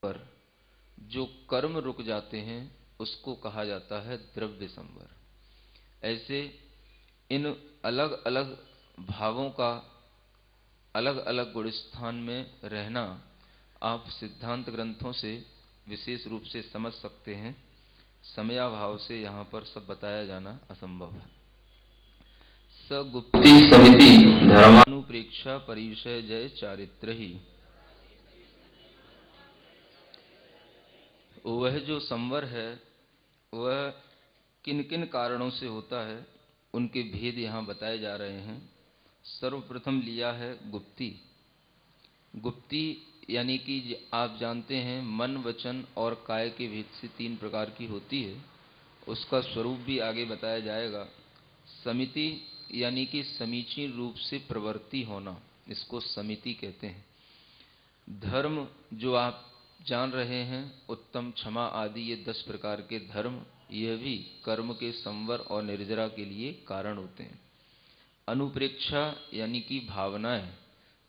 पर जो कर्म रुक जाते हैं उसको कहा जाता है द्रव्य संवर। ऐसे इन अलग अलग भावों का अलग अलग गुण स्थान में रहना आप सिद्धांत ग्रंथों से विशेष रूप से समझ सकते हैं। समयाभाव से यहाँ पर सब बताया जाना असंभव है। सगुप्ती समिति धर्मानुप्रेक्षा परिषय जय चारित्र ही। वह जो संवर है वह किन किन कारणों से होता है, उनके भेद यहाँ बताए जा रहे हैं। सर्वप्रथम लिया है गुप्ती। गुप्ती यानी कि आप जानते हैं मन, वचन और काय के भेद से 3 प्रकार की होती है। उसका स्वरूप भी आगे बताया जाएगा। समिति यानी कि समीचीन रूप से प्रवृत्ति होना, इसको समिति कहते हैं। धर्म जो आप जान रहे हैं, उत्तम, क्षमा आदि, ये 10 प्रकार के धर्म, यह भी कर्म के संवर और निर्जरा के लिए कारण होते हैं। अनुप्रेक्षा यानी कि भावनाएं,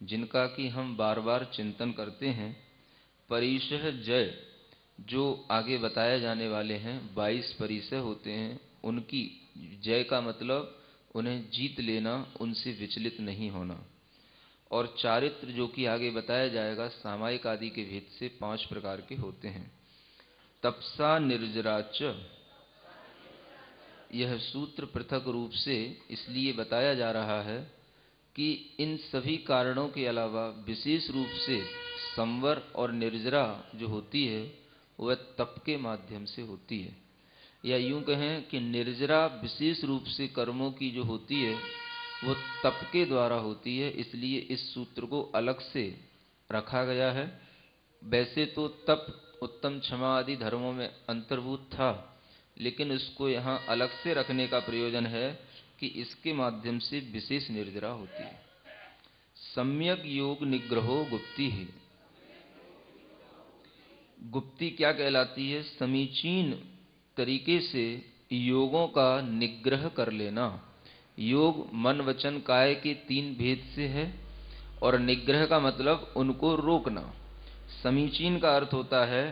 जिनका कि हम बार बार चिंतन करते हैं। परिषय जय, जो आगे बताए जाने वाले हैं, 22 परिषय होते हैं। उनकी जय का मतलब उन्हें जीत लेना, उनसे विचलित नहीं होना। और चारित्र जो कि आगे बताया जाएगा, सामायिक आदि के भेद से 5 प्रकार के होते हैं। तपसा निर्जराच, यह सूत्र पृथक रूप से इसलिए बताया जा रहा है कि इन सभी कारणों के अलावा विशेष रूप से संवर और निर्जरा जो होती है वह तप के माध्यम से होती है। या यूं कहें कि निर्जरा विशेष रूप से कर्मों की जो होती है वो तप के द्वारा होती है, इसलिए इस सूत्र को अलग से रखा गया है। वैसे तो तप उत्तम, क्षमा आदि धर्मों में अंतर्भूत था, लेकिन इसको यहाँ अलग से रखने का प्रयोजन है कि इसके माध्यम से विशेष निर्जरा होती है। सम्यक योग निग्रहो गुप्ति ही। गुप्ति क्या कहलाती है? समीचीन तरीके से योगों का निग्रह कर लेना। योग मन, वचन, काय के 3 भेद से है और निग्रह का मतलब उनको रोकना। समीचीन का अर्थ होता है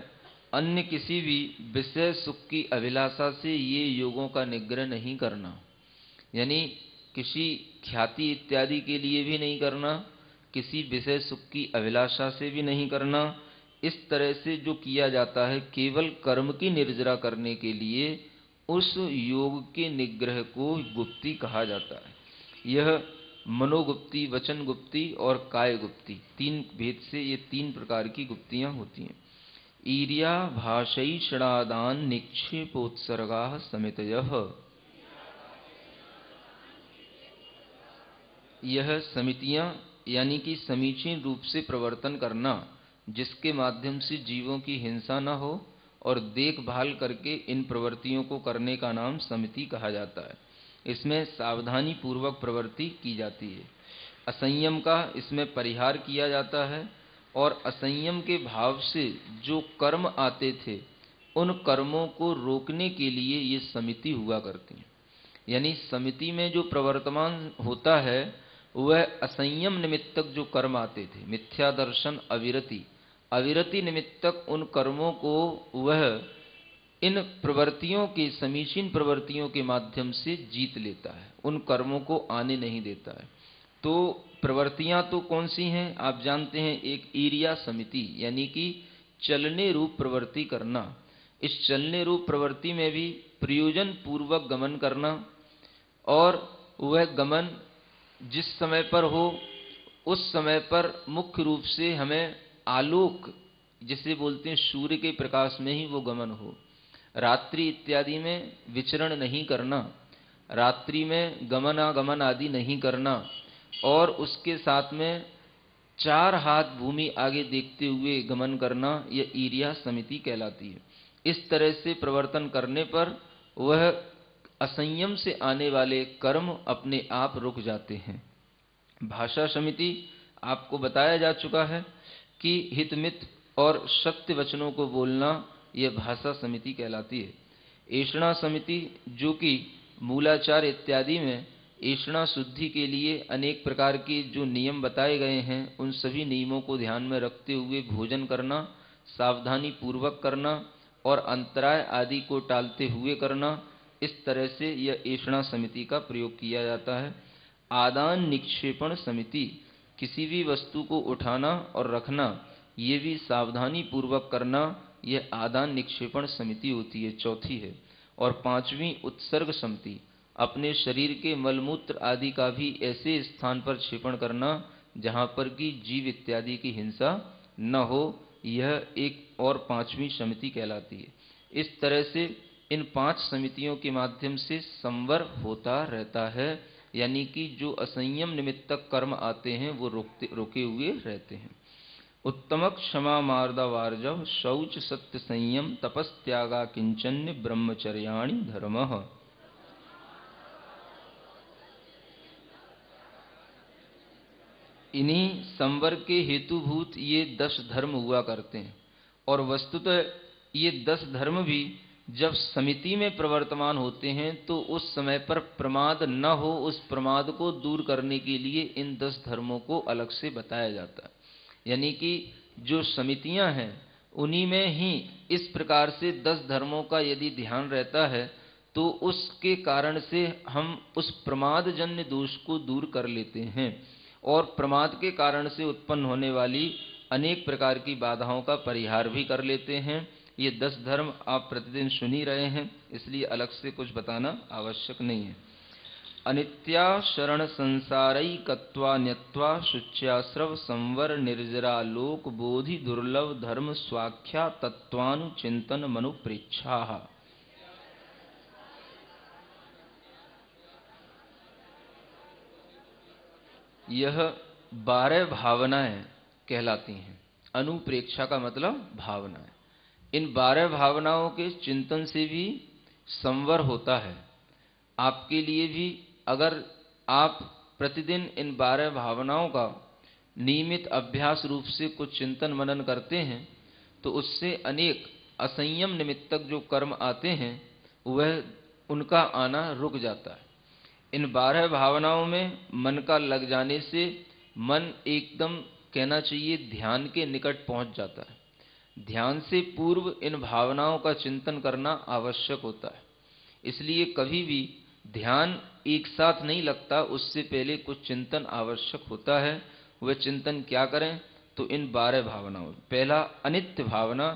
अन्य किसी भी विषय सुख की अभिलाषा से ये योगों का निग्रह नहीं करना, यानी किसी ख्याति इत्यादि के लिए भी नहीं करना, किसी विषय सुख की अभिलाषा से भी नहीं करना। इस तरह से जो किया जाता है केवल कर्म की निर्जरा करने के लिए, उस योग के निग्रह को गुप्ति कहा जाता है। यह मनोगुप्ति, वचन गुप्ति और काय गुप्ति, 3 भेद से ये 3 प्रकार की गुप्तियां होती हैं। ईर्या भाषैषणादान निक्षेपोत्सर्गाः समितयः, यह समितियां यानी कि समीचीन रूप से प्रवर्तन करना, जिसके माध्यम से जीवों की हिंसा न हो और देखभाल करके इन प्रवृत्तियों को करने का नाम समिति कहा जाता है। इसमें सावधानी पूर्वक प्रवृत्ति की जाती है। असंयम का इसमें परिहार किया जाता है और असंयम के भाव से जो कर्म आते थे उन कर्मों को रोकने के लिए ये समिति हुआ करती है। यानी समिति में जो प्रवर्तमान होता है वह असंयम निमित्तक जो कर्म आते थे, मिथ्या दर्शन, अविरति, अविरति निमित्तक उन कर्मों को वह इन प्रवृत्तियों के, समीचीन प्रवृत्तियों के माध्यम से जीत लेता है, उन कर्मों को आने नहीं देता है। तो प्रवृत्तियां तो कौन सी हैं आप जानते हैं। एक ईर्या समिति यानी कि चलने रूप प्रवृत्ति करना। इस चलने रूप प्रवृत्ति में भी प्रयोजन पूर्वक गमन करना, और वह गमन जिस समय पर हो उस समय पर मुख्य रूप से हमें आलोक, जिसे बोलते हैं सूर्य के प्रकाश में ही वो गमन हो। रात्रि इत्यादि में विचरण नहीं करना, रात्रि में गमनागमन आदि नहीं करना, और उसके साथ में 4 हाथ भूमि आगे देखते हुए गमन करना, यह ईर्या समिति कहलाती है। इस तरह से प्रवर्तन करने पर वह असंयम से आने वाले कर्म अपने आप रुक जाते हैं। भाषा समिति आपको बताया जा चुका है कि हितमित और सत्य वचनों को बोलना, यह भाषा समिति कहलाती है। ऐषणा समिति जो कि मूलाचार इत्यादि में ऐषणा शुद्धि के लिए अनेक प्रकार के जो नियम बताए गए हैं उन सभी नियमों को ध्यान में रखते हुए भोजन करना, सावधानी पूर्वक करना और अंतराय आदि को टालते हुए करना, इस तरह से यह ऐषणा समिति का प्रयोग किया जाता है। आदान निक्षेपण समिति, किसी भी वस्तु को उठाना और रखना, ये भी सावधानी पूर्वक करना, यह आदान निक्षेपण समिति होती है, चौथी है। और पांचवी उत्सर्ग समिति, अपने शरीर के मलमूत्र आदि का भी ऐसे स्थान पर क्षेपण करना जहाँ पर कि जीव इत्यादि की हिंसा न हो, यह एक और पांचवी समिति कहलाती है। इस तरह से इन 5 समितियों के माध्यम से संवर होता रहता है, यानी कि जो असंयम निमित्तक कर्म आते हैं वो रुके हुए रहते हैं। उत्तमक क्षमा मार्दा वार्जव शौच सत्य संयम तपस्त्यागा किंचन्य ब्रह्मचर्याणि धर्मः। इन्हीं संवर के हेतुभूत ये 10 धर्म हुआ करते हैं। और वस्तुतः ये 10 धर्म भी जब समिति में प्रवर्तमान होते हैं तो उस समय पर प्रमाद न हो, उस प्रमाद को दूर करने के लिए इन 10 धर्मों को अलग से बताया जाता है। यानी कि जो समितियां हैं उन्हीं में ही इस प्रकार से 10 धर्मों का यदि ध्यान रहता है तो उसके कारण से हम उस प्रमाद जन्य दोष को दूर कर लेते हैं और प्रमाद के कारण से उत्पन्न होने वाली अनेक प्रकार की बाधाओं का परिहार भी कर लेते हैं। ये 10 धर्म आप प्रतिदिन सुन ही रहे हैं, इसलिए अलग से कुछ बताना आवश्यक नहीं है। अनित्या शरण संसारैकत्वा न्यत्वा शुच्याश्रव संवर निर्जरा लोक बोधि दुर्लभ धर्म स्वाख्या तत्वानुचिंतन मनुप्रेच्छा। यह 12 भावनाएं कहलाती हैं। अनुप्रेक्षा का मतलब भावनाएं। इन 12 भावनाओं के चिंतन से भी संवर होता है। आपके लिए भी अगर आप प्रतिदिन इन 12 भावनाओं का नियमित अभ्यास रूप से कुछ चिंतन मनन करते हैं तो उससे अनेक असंयम निमित्तक जो कर्म आते हैं वह उनका आना रुक जाता है। इन 12 भावनाओं में मन का लग जाने से मन एकदम कहना चाहिए ध्यान के निकट पहुंच जाता है। ध्यान से पूर्व इन भावनाओं का चिंतन करना आवश्यक होता है। इसलिए कभी भी ध्यान एक साथ नहीं लगता, उससे पहले कुछ चिंतन आवश्यक होता है। वह चिंतन क्या करें तो इन 12 भावनाओं। पहला अनित्य भावना,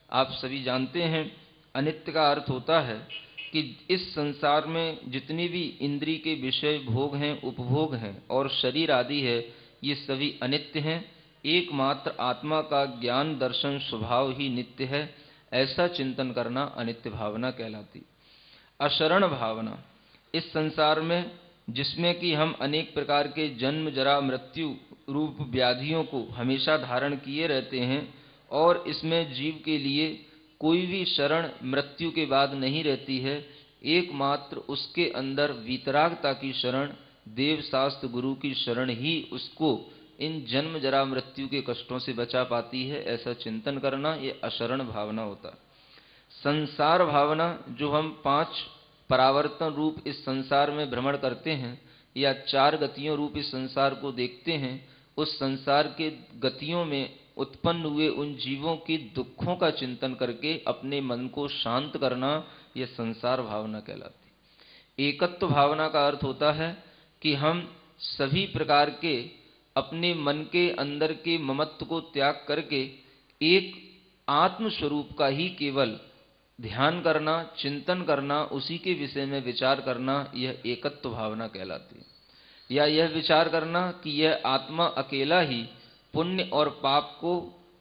आप सभी जानते हैं अनित्य का अर्थ होता है कि इस संसार में जितनी भी इंद्री के विषय भोग हैं, उपभोग हैं और शरीर आदि है, ये सभी अनित्य हैं। एकमात्र आत्मा का ज्ञान दर्शन स्वभाव ही नित्य है, ऐसा चिंतन करना अनित्य भावना कहलाती। अशरण भावना, इस संसार में जिसमें कि हम अनेक प्रकार के जन्म जरा मृत्यु रूप व्याधियों को हमेशा धारण किए रहते हैं और इसमें जीव के लिए कोई भी शरण मृत्यु के बाद नहीं रहती है। एकमात्र उसके अंदर वीतरागता की शरण, देव शास्त्र गुरु की शरण ही उसको इन जन्म जरा मृत्यु के कष्टों से बचा पाती है, ऐसा चिंतन करना ये अशरण भावना होता है। संसार भावना, जो हम 5 परावर्तन रूप इस संसार में भ्रमण करते हैं या 4 गतियों रूप इस संसार को देखते हैं, उस संसार के गतियों में उत्पन्न हुए उन जीवों की दुखों का चिंतन करके अपने मन को शांत करना, यह संसार भावना कहलाती। एकत्व भावना का अर्थ होता है कि हम सभी प्रकार के अपने मन के अंदर के ममत्व को त्याग करके एक आत्म स्वरूप का ही केवल ध्यान करना, चिंतन करना, उसी के विषय में विचार करना, यह एकत्व भावना कहलाती है। या यह विचार करना कि यह आत्मा अकेला ही पुण्य और पाप को,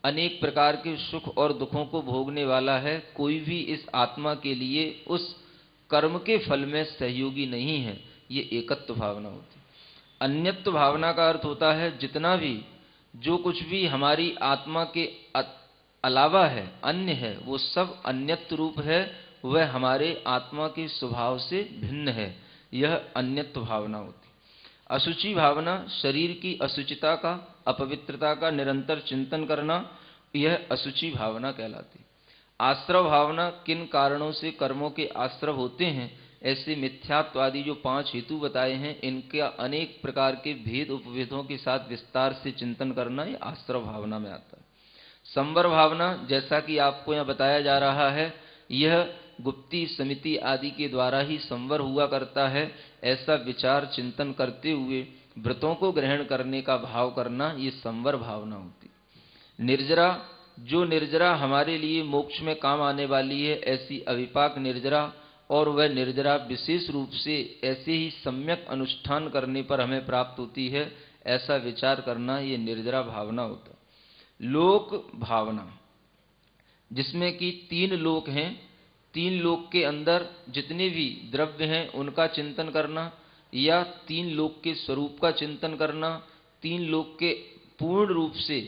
अनेक प्रकार के सुख और दुखों को भोगने वाला है, कोई भी इस आत्मा के लिए उस कर्म के फल में सहयोगी नहीं है, ये एकत्व भावना होती है। अन्यत्व भावना का अर्थ होता है जितना भी जो कुछ भी हमारी आत्मा के अलावा है, अन्य है, वो सब अन्यत्व रूप है, वह हमारे आत्मा के स्वभाव से भिन्न है, यह अन्यत्व भावना होती। अशुचि भावना, शरीर की अशुचिता का, अपवित्रता का निरंतर चिंतन करना, यह अशुचि भावना कहलाती। आश्रव भावना, किन कारणों से कर्मों के आश्रव होते हैं, ऐसे मिथ्यात्वादी जो 5 हेतु बताए हैं, इनका अनेक प्रकार के भेद उपभेदों के साथ विस्तार से चिंतन करना, यह आश्रव भावना में आता है। संवर भावना, जैसा कि आपको यहाँ बताया जा रहा है, यह गुप्ती समिति आदि के द्वारा ही संवर हुआ करता है। ऐसा विचार चिंतन करते हुए व्रतों को ग्रहण करने का भाव करना, ये संवर भावना होती। निर्जरा, जो निर्जरा हमारे लिए मोक्ष में काम आने वाली है, ऐसी अविपाक निर्जरा, और वह निर्जरा विशेष रूप से ऐसे ही सम्यक अनुष्ठान करने पर हमें प्राप्त होती है, ऐसा विचार करना, ये निर्जरा भावना होता है। लोक भावना, जिसमें कि 3 लोक हैं, 3 लोक के अंदर जितने भी द्रव्य हैं उनका चिंतन करना, या 3 लोक के स्वरूप का चिंतन करना, 3 लोक के पूर्ण रूप से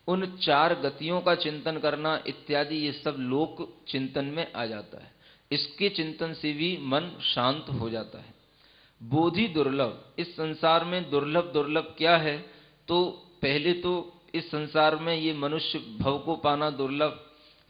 उन 4 गतियों का चिंतन करना इत्यादि, ये सब लोक चिंतन में आ जाता है। इसके चिंतन से भी मन शांत हो जाता है। बोधि दुर्लभ, इस संसार में दुर्लभ दुर्लभ क्या है? तो पहले तो इस संसार में ये मनुष्य भव को पाना दुर्लभ,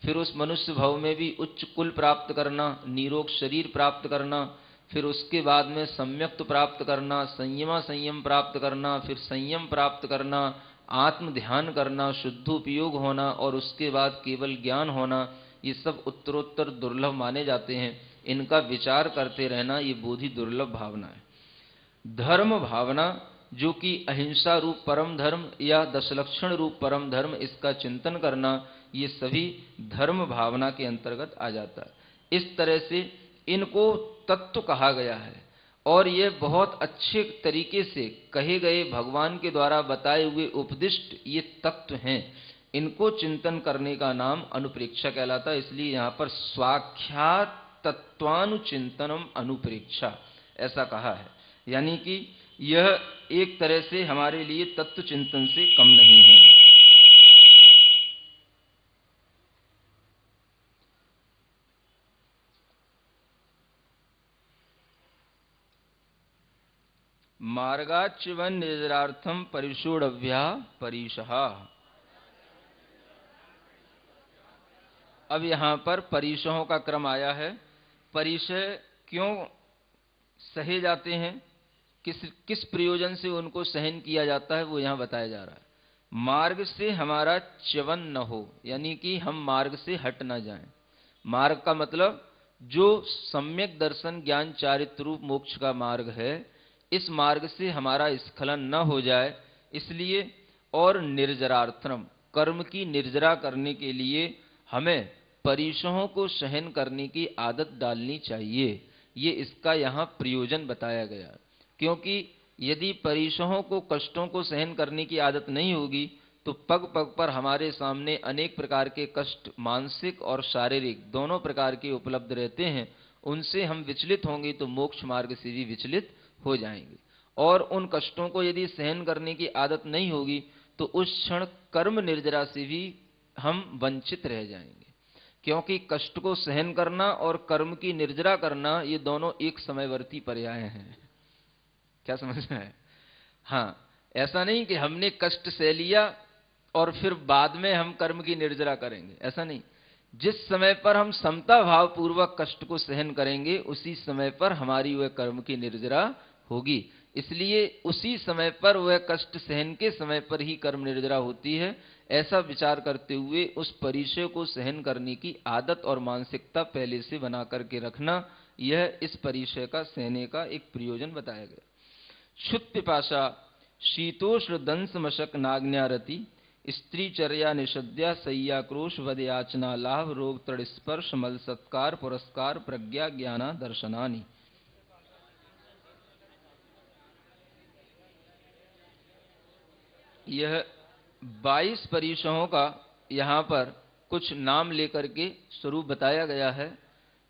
फिर उस मनुष्य भव में भी उच्च कुल प्राप्त करना, निरोग शरीर प्राप्त करना, फिर उसके बाद में सम्यक्त प्राप्त करना, संयम प्राप्त करना, फिर संयम प्राप्त करना, आत्म ध्यान करना, शुद्धोपयोग होना, और उसके बाद केवल ज्ञान होना, ये सब उत्तरोत्तर दुर्लभ माने जाते हैं। इनका विचार करते रहना, ये बोधि दुर्लभ भावना है। धर्म भावना, जो कि अहिंसा रूप परम धर्म या दशलक्षण रूप परम धर्म, इसका चिंतन करना, ये सभी धर्म भावना के अंतर्गत आ जाता है। इस तरह से इनको तत्व कहा गया है, और ये बहुत अच्छे तरीके से कहे गए, भगवान के द्वारा बताए हुए उपदिष्ट ये तत्व हैं। इनको चिंतन करने का नाम अनुप्रेक्षा कहलाता है। इसलिए यहाँ पर स्वाख्यात तत्वानुचिंतनम अनुप्रेक्षा ऐसा कहा है, यानी कि यह एक तरह से हमारे लिए तत्व चिंतन से कम नहीं है। मार्गाच्युवन निर्जरार्थम परिशोढ़व्या परिशः। अब यहाँ पर परिशहों का क्रम आया है। परिशह क्यों सहे जाते हैं, किस प्रयोजन से उनको सहन किया जाता है, वो यहाँ बताया जा रहा है। मार्ग से हमारा च्यवन न हो, यानी कि हम मार्ग से हट न जाएं। मार्ग का मतलब जो सम्यक दर्शन ज्ञान चारित्र रूप मोक्ष का मार्ग है, इस मार्ग से हमारा स्खलन न हो जाए, इसलिए। और निर्जरार्थम, कर्म की निर्जरा करने के लिए हमें परिशहों को सहन करने की आदत डालनी चाहिए। ये इसका यहाँ प्रयोजन बताया गया, क्योंकि यदि परिशहों को, कष्टों को सहन करने की आदत नहीं होगी तो पग पग पर हमारे सामने अनेक प्रकार के कष्ट, मानसिक और शारीरिक दोनों प्रकार के उपलब्ध रहते हैं। उनसे हम विचलित होंगे तो मोक्ष मार्ग से भी विचलित हो जाएंगे। और उन कष्टों को यदि सहन करने की आदत नहीं होगी तो उस क्षण कर्म निर्जरा से भी हम वंचित रह जाएंगे, क्योंकि कष्ट को सहन करना और कर्म की निर्जरा करना, ये दोनों एक समयवर्ती पर्याय हैं। क्या समझ में है? हाँ, ऐसा नहीं कि हमने कष्ट सह लिया और फिर बाद में हम कर्म की निर्जरा करेंगे, ऐसा नहीं। जिस समय पर हम समता भाव पूर्वक कष्ट को सहन करेंगे, उसी समय पर हमारी वह कर्म की निर्जरा होगी। इसलिए उसी समय पर, वह कष्ट सहन के समय पर ही कर्म निर्जरा होती है। ऐसा विचार करते हुए उस परिचय को सहन करने की आदत और मानसिकता पहले से बना करके रखना, यह इस परिचय का सहने का एक प्रयोजन बताया गया। क्षुत् पिपाशा शीतोष्ण दंस मशक नाग्न्यारति स्त्रीचर्या निषद्या सय्या क्रोश वद याचना लाभ रोग तड़ स्पर्श मल सत्कार पुरस्कार प्रज्ञा ज्ञाना दर्शनानि। यह 22 परिशहों का यहाँ पर कुछ नाम लेकर के स्वरूप बताया गया है।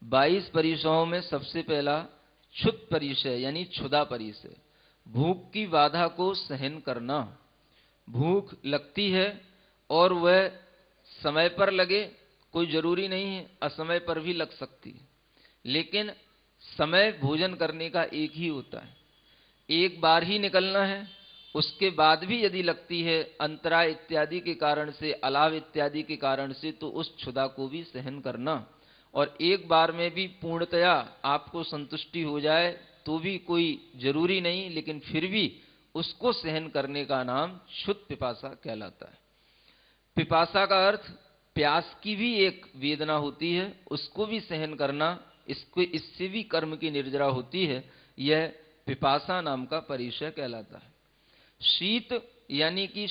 22 परिशहों में सबसे पहला क्षुत् परिशय, यानी क्षुधा परिशय, भूख की बाधा को सहन करना। भूख लगती है और वह समय पर लगे, कोई जरूरी नहीं है, असमय पर भी लग सकती है, लेकिन समय भोजन करने का एक ही होता है, एक बार ही निकलना है। उसके बाद भी यदि लगती है अंतराय इत्यादि के कारण से, अलाव इत्यादि के कारण से, तो उस क्षुधा को भी सहन करना। और एक बार में भी पूर्णतया आपको संतुष्टि हो जाए तो भी कोई जरूरी नहीं, लेकिन फिर भी उसको सहन करने का नाम क्षुत् पिपासा कहलाता है। पिपासा का अर्थ प्यास की भी एक वेदना होती है, उसको भी सहन करना, इससे भी कर्म की निर्जरा होती है। यह पिपासा नाम का परिचय कहलाता है। शीत यानी कि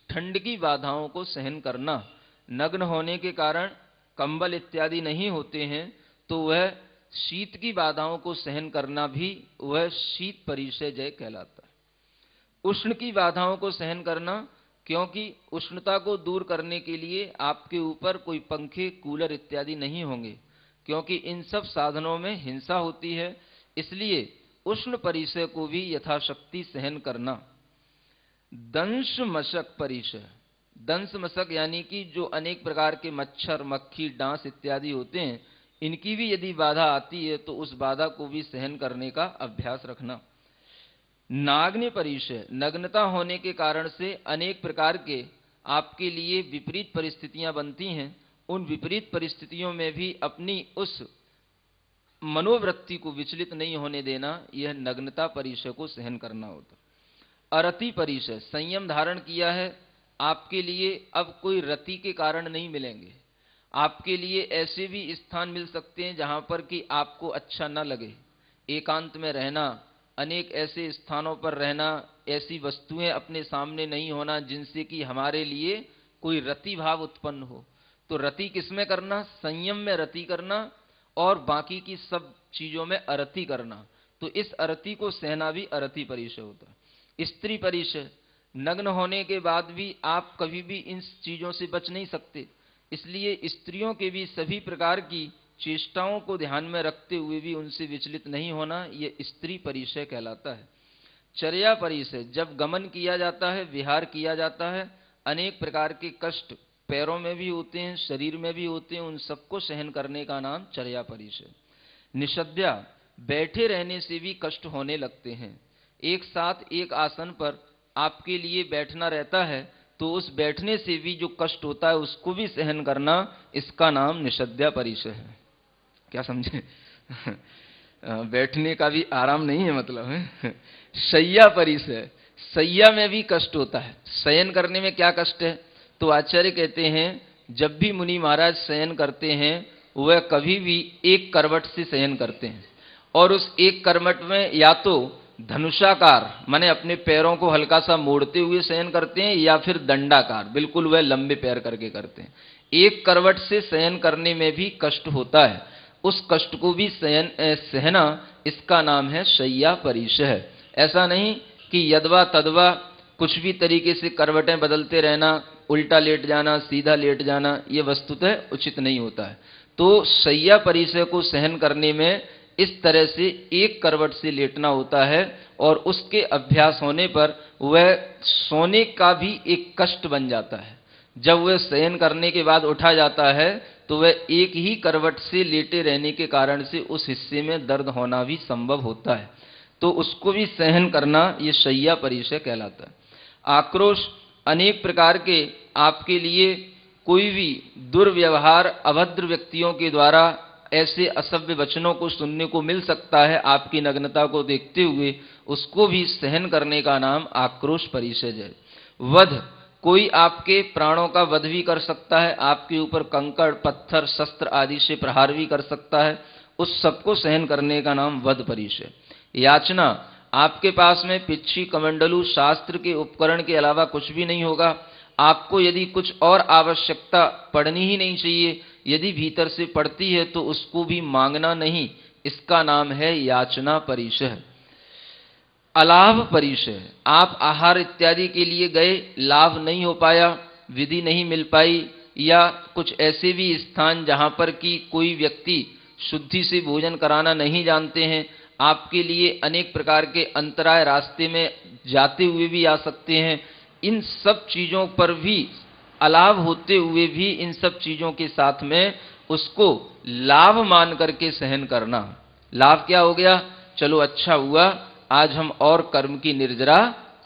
ठंड की बाधाओं को सहन करना, नग्न होने के कारण कंबल इत्यादि नहीं होते हैं, तो वह शीत की बाधाओं को सहन करना भी वह शीत परिचय जय कहलाता है। उष्ण की बाधाओं को सहन करना, क्योंकि उष्णता को दूर करने के लिए आपके ऊपर कोई पंखे, कूलर इत्यादि नहीं होंगे, क्योंकि इन सब साधनों में हिंसा होती है, इसलिए उष्ण परिचय को भी यथाशक्ति सहन करना। दंश मशक परिचय, दंश मशक यानी कि जो अनेक प्रकार के मच्छर, मक्खी, डांस इत्यादि होते हैं, इनकी भी यदि बाधा आती है तो उस बाधा को भी सहन करने का अभ्यास रखना। नाग्न परिचय, नग्नता होने के कारण से अनेक प्रकार के आपके लिए विपरीत परिस्थितियां बनती हैं, उन विपरीत परिस्थितियों में भी अपनी उस मनोवृत्ति को विचलित नहीं होने देना, यह नग्नता परिचय को सहन करना होता। अरति परिचय, संयम धारण किया है, आपके लिए अब कोई रति के कारण नहीं मिलेंगे। आपके लिए ऐसे भी स्थान मिल सकते हैं जहां पर कि आपको अच्छा न लगे, एकांत में रहना, अनेक ऐसे स्थानों पर रहना, ऐसी वस्तुएं अपने सामने नहीं होना जिनसे कि हमारे लिए कोई रति भाव उत्पन्न हो। तो रति किसमें करना? संयम में रति करना और बाकी की सब चीजों में अरति करना। तो इस अरति को सहना भी अरति परिचय होता है। स्त्री परिचय, नग्न होने के बाद भी आप कभी भी इन चीजों से बच नहीं सकते, इसलिए स्त्रियों के भी सभी प्रकार की चेष्टाओं को ध्यान में रखते हुए भी उनसे विचलित नहीं होना, यह स्त्री परिचय कहलाता है। चर्या परिचय, जब गमन किया जाता है, विहार किया जाता है, अनेक प्रकार के कष्ट पैरों में भी होते हैं, शरीर में भी होते हैं, उन सबको सहन करने का नाम चर्या परिचय। निषद्या, बैठे रहने से भी कष्ट होने लगते हैं, एक साथ एक आसन पर आपके लिए बैठना रहता है, तो उस बैठने से भी जो कष्ट होता है उसको भी सहन करना, इसका नाम निषद्या परिचय है। क्या समझे? बैठने का भी आराम नहीं है मतलब है। शय्या परिचय, शय्या में भी कष्ट होता है। शयन करने में क्या कष्ट है? तो आचार्य कहते हैं जब भी मुनि महाराज शयन करते हैं वह कभी भी एक करवट से शयन करते हैं, और उस एक करवट में या तो धनुषाकार माने अपने पैरों को हल्का सा मोड़ते हुए शयन करते हैं, या फिर दंडाकार बिल्कुल वह लंबे पैर करके करते हैं। एक करवट से शयन करने में भी कष्ट होता है, उस कष्ट को भी सहना, इसका नाम है शय्या परिचय। ऐसा नहीं कि यदवा तदवा कुछ भी तरीके से करवटें बदलते रहना, उल्टा लेट जाना, सीधा लेट जाना, यह वस्तुतः उचित नहीं होता है। तो शय्या परिचय को सहन करने में इस तरह से एक करवट से लेटना होता है, और उसके अभ्यास होने पर वह सोने का भी एक कष्ट बन जाता है। जब वह शयन करने के बाद उठा जाता है तो वह एक ही करवट से लेटे रहने के कारण से उस हिस्से में दर्द होना भी संभव होता है, तो उसको भी सहन करना, यह शय्या परिचय कहलाता है। आक्रोश, अनेक प्रकार के आपके लिए कोई भी दुर्व्यवहार अभद्र व्यक्तियों के द्वारा ऐसे असभ्य वचनों को सुनने को मिल सकता है आपकी नग्नता को देखते हुए, उसको भी सहन करने का नाम आक्रोश परिचय है। वध, कोई आपके प्राणों का वध भी कर सकता है, आपके ऊपर कंकड़, पत्थर, शस्त्र आदि से प्रहार भी कर सकता है, उस सबको सहन करने का नाम वध परिचय। याचना, आपके पास में पिच्छी, कमंडलू, शास्त्र के उपकरण के अलावा कुछ भी नहीं होगा, आपको यदि कुछ और आवश्यकता पड़नी ही नहीं चाहिए, यदि भीतर से पड़ती है तो उसको भी मांगना नहीं, इसका नाम है याचना परिचय। अलाभ परिचय, आप आहार इत्यादि के लिए गए, लाभ नहीं हो पाया, विधि नहीं मिल पाई, या कुछ ऐसे भी स्थान जहां पर कि कोई व्यक्ति शुद्धि से भोजन कराना नहीं जानते हैं, आपके लिए अनेक प्रकार के अंतराय रास्ते में जाते हुए भी आ सकते हैं, इन सब चीजों पर भी अलाभ होते हुए भी इन सब चीजों के साथ में उसको लाभ मान करके सहन करना। लाभ क्या हो गया? चलो अच्छा हुआ, आज हम और कर्म की निर्जरा